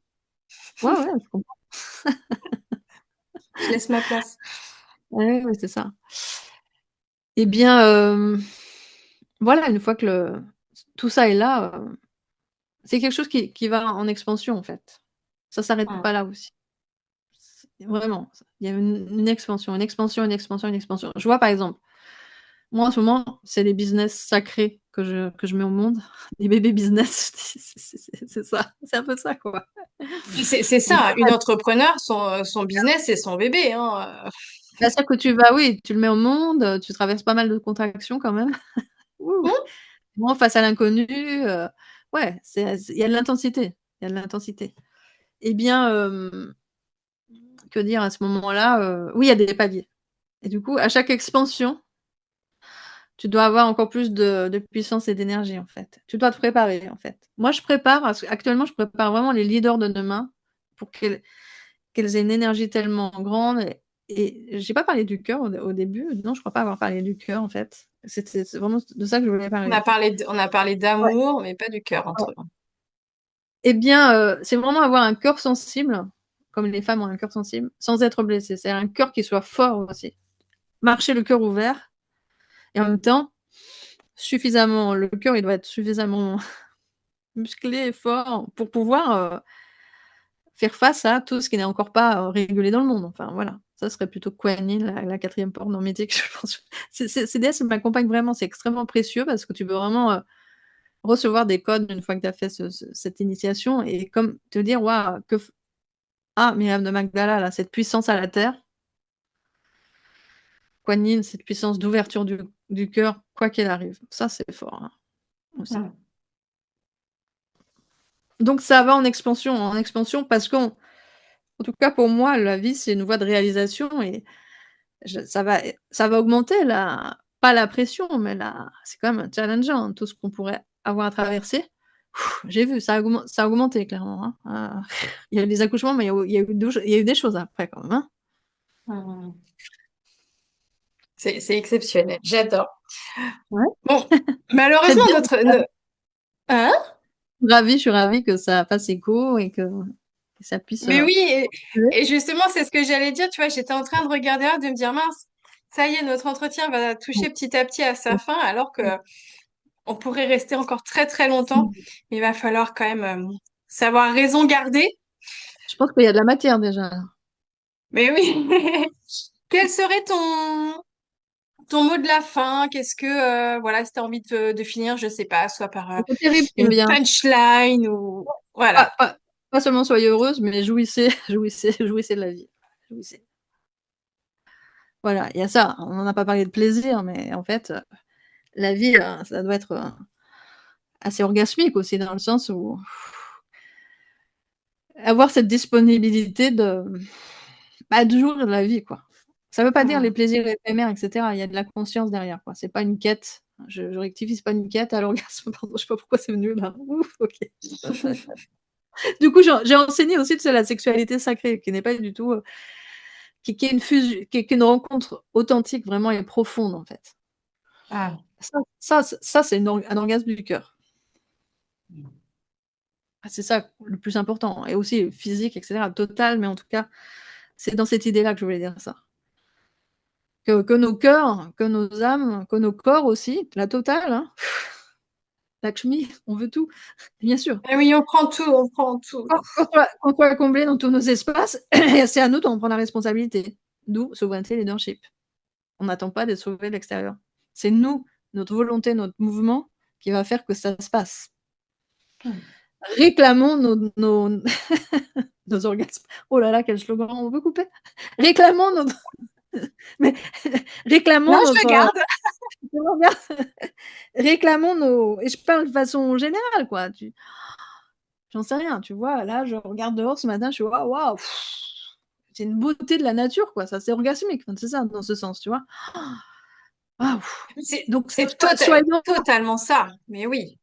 Ouais, ouais, je comprends. Je laisse ma place. Ouais, ouais, c'est ça. Eh bien, voilà, une fois que tout ça est là, c'est quelque chose qui va en expansion, en fait. Ça s'arrête Mm. pas là aussi. Vraiment, il y a une expansion, une expansion, une expansion, une expansion. Je vois, par exemple, moi, en ce moment, c'est les business sacrés que je mets au monde. Les bébés business, c'est ça, c'est un peu ça, quoi. C'est On ça, une entrepreneur, son business, c'est son bébé, hein. C'est-à-dire que oui, tu le mets au monde, tu traverses pas mal de contractions quand même. Ouh! Hmm. Bon, face à l'inconnu, ouais, il y a de l'intensité, il y a de l'intensité. Eh bien, que dire à ce moment-là? Oui, il y a des paliers et du coup, à chaque expansion, tu dois avoir encore plus de puissance et d'énergie, en fait. Tu dois te préparer, en fait. Moi, actuellement, je prépare vraiment les leaders de demain pour qu'elles aient une énergie tellement grande et j'ai pas parlé du cœur au début. Non, je crois pas avoir parlé du cœur, en fait. C'est vraiment de ça que je voulais parler, en fait. On a parlé Ouais, d'amour, mais pas du cœur ouais. entre eux. Eh bien, c'est vraiment avoir un cœur sensible, comme les femmes ont un cœur sensible, sans être blessé. C'est un cœur qui soit fort aussi. Marcher le cœur ouvert et en même temps, le cœur, il doit être suffisamment musclé et fort pour pouvoir faire face à tout ce qui n'est encore pas régulé dans le monde. Enfin, voilà. Ça serait plutôt Kuan Yin, la quatrième porte hermétique, je pense. Ces déesses m'accompagnent vraiment. C'est extrêmement précieux parce que tu peux vraiment recevoir des codes une fois que tu as fait cette initiation et comme te dire, waouh, Myriam de Magdala, là, cette puissance à la terre. Kuan Yin, cette puissance d'ouverture du cœur, quoi qu'il arrive. Ça, c'est fort, hein, aussi. Hmm. Donc, ça va en expansion, parce qu'en tout cas, pour moi, la vie, c'est une voie de réalisation et ça va augmenter pas la pression, mais c'est quand même challengeant, hein, tout ce qu'on pourrait avoir à traverser. J'ai vu, ça a augmenté, clairement, hein. Il y a eu des accouchements, mais il y a eu des choses après, quand même, hein. Hmm. C'est exceptionnel. J'adore. Ouais. Bon, C'est malheureusement, bien. Hein? Je suis ravie que ça fasse écho et que ça puisse. Mais oui, Ouais. et justement, c'est ce que j'allais dire. Tu vois, j'étais en train de regarder, de me dire, mince, ça y est, notre entretien va toucher petit à petit à sa fin, alors que on pourrait rester encore très très longtemps. Mais il va falloir quand même savoir raison garder. Je pense qu'il y a de la matière déjà. Mais oui. Quel serait ton mot de la fin? Qu'est-ce que, voilà, si tu as envie de finir, je sais pas, soit par C'est terrible ce qui me une vient. punchline ou... Pas, Voilà. pas, pas seulement soyez heureuse, mais jouissez, jouissez de la vie. Jouissez. Voilà, il y a ça. On n'en a pas parlé de plaisir, mais en fait, la vie, ça doit être assez orgasmique aussi, dans le sens où avoir cette disponibilité de jouir de la vie, quoi. Ça veut pas dire les Hmm. plaisirs éphémères, etc. Il y a de la conscience derrière, quoi. C'est pas une quête. Je rectifie, c'est pas une quête à l'orgasme. Pardon, je sais pas pourquoi c'est venu là. Ouf, ok. Du coup, j'ai enseigné aussi, tu sais, la sexualité sacrée, qui n'est pas du tout, qui est une fusion, qui est une rencontre authentique, vraiment et profonde, en fait. Ah. Ça, c'est un orgasme du cœur. C'est ça le plus important, et aussi physique, etc., total, mais en tout cas, c'est dans cette idée-là que je voulais dire ça. Que nos cœurs, que nos âmes, que nos corps aussi, la totale, hein. Lakshmi, on veut tout, bien sûr. Eh oui, on prend tout, on prend tout. Qu'on soit comblé dans tous nos espaces, c'est à nous d'en prendre la responsabilité. D'où souveraineté, leadership. On n'attend pas d'être sauvé de l'extérieur. C'est nous, notre volonté, notre mouvement qui va faire que ça se passe. Hmm. Réclamons nos orgasmes. Oh là là, quel slogan, on veut couper. Réclamons notre... Mais Non, réclamons je le notre... garde. Tu vois, regarde, réclamons nos et je parle de façon générale, quoi. J'en sais rien, tu vois? Là, je regarde dehors ce matin, je suis: «Waouh, waouh, c'est une beauté de la nature, quoi, ça, c'est orgasmique». Enfin, c'est ça, dans ce sens, tu vois? Waouh! Donc C'est soyons totalement ça, mais oui.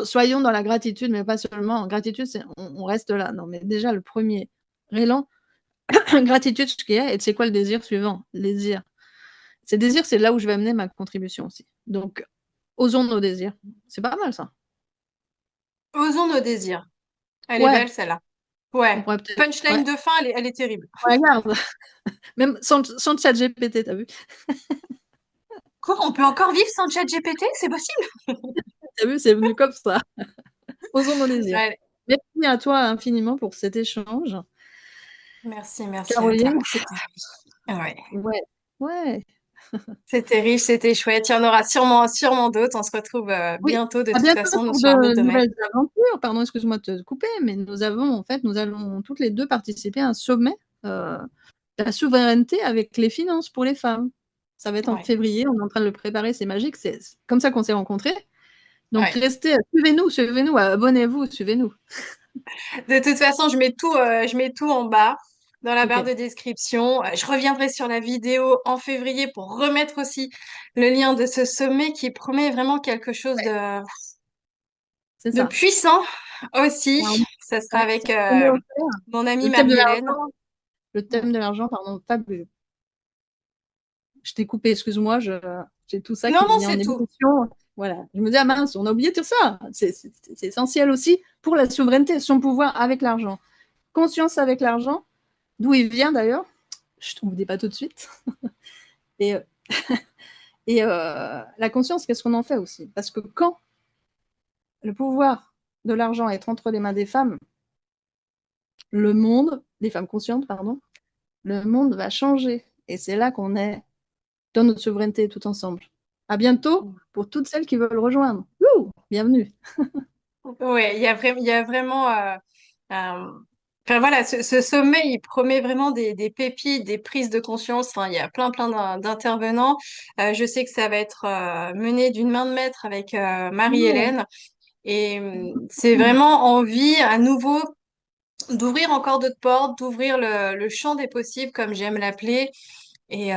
soyons dans la gratitude, mais pas seulement. Gratitude, c'est on reste là. Non, mais déjà, le premier élan, gratitude, ce qu'il y a, et c'est quoi le désir suivant? Le désir. C'est le désir, c'est là où je vais amener ma contribution aussi. Donc, osons nos désirs. C'est pas mal, ça. Osons nos désirs. Elle est Ouais, belle, celle-là. on Ouais. pourrait peut-être. Punchline Ouais, de fin, elle est terrible. regarde. Même sans chat GPT, t'as vu? Quoi, on peut encore vivre sans ChatGPT? C'est possible? T'as vu, c'est venu comme ça. Osons nos désirs. Ouais. Merci à toi infiniment pour cet échange. Merci à toi. Caroline, Ouais. ouais, ouais. C'était riche, c'était chouette. Il y en aura sûrement d'autres. On se retrouve Oui, bientôt de à toute bientôt façon, nous, pour sur un autre de domaine. nouvelles aventures. Pardon, excuse-moi de te couper, mais nous allons toutes les 2 participer à un sommet, de la souveraineté avec les finances pour les femmes. Ça va être en Ouais. février, on est en train de le préparer, c'est magique, c'est comme ça qu'on s'est rencontrés. Donc Ouais. restez, suivez-nous, abonnez-vous, suivez-nous. De toute façon, je mets tout en bas dans la barre OK, de description. Je reviendrai sur la vidéo en février pour remettre aussi le lien de ce sommet qui promet vraiment quelque chose ouais, c'est de ça. puissant aussi. Alors, Ça sera ouais, avec c'est ce qu'on est offert. mon amie Le thème de Marie-Hélène. l'argent le Mm. thème de l'argent, pardon, fabuleux. Je t'ai coupé, excuse-moi, j'ai tout ça Non, qui non, vient en c'est tout. ébullition. Voilà. Je me dis, ah mince, on a oublié tout ça. C'est essentiel aussi pour la souveraineté, son pouvoir avec l'argent. Conscience avec l'argent, d'où il vient d'ailleurs. Je ne vous dis pas tout de suite. Et, la conscience, qu'est-ce qu'on en fait aussi? Parce que quand le pouvoir de l'argent est entre les mains des femmes, le monde, des femmes conscientes, pardon, le monde va changer. Et c'est là qu'on est dans notre souveraineté tout ensemble. À bientôt pour toutes celles qui veulent rejoindre. Wouh, bienvenue. Ouais, il y a vraiment, enfin voilà, ce sommet, il promet vraiment des pépites, des prises de conscience. Enfin, il y a plein d'intervenants. Je sais que ça va être mené d'une main de maître avec Oh, Marie-Hélène, et c'est vraiment envie à nouveau d'ouvrir encore d'autres portes, d'ouvrir le champ des possibles, comme j'aime l'appeler. Et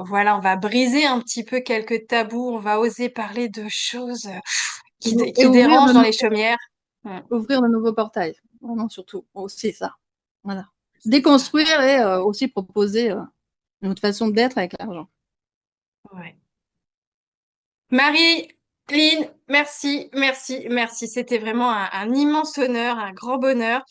voilà, on va briser un petit peu quelques tabous. On va oser parler de choses et qui dérangent dans les chaumières. Mm. ouvrir de nouveaux portails. Vraiment, surtout, aussi ça. Voilà. C'est ça. Déconstruire et aussi proposer une autre façon d'être avec l'argent. Ouais. Marie, Lynn, merci. C'était vraiment un immense honneur, un grand bonheur.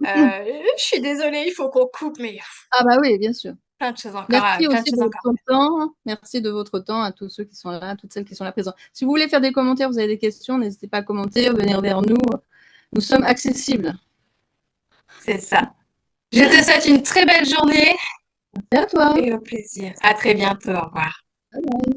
Je suis désolée, il faut qu'on coupe, mais Ah bah oui, bien sûr. Merci plein de aussi choses de encore. ton temps. Merci de votre temps à tous ceux qui sont là, à toutes celles qui sont là présentes. Si vous voulez faire des commentaires, vous avez des questions, n'hésitez pas à commenter, venir vers nous. Nous sommes accessibles. C'est ça. Je te souhaite une très belle journée Merci à toi. et au plaisir. À très bientôt. Au revoir. Bye bye.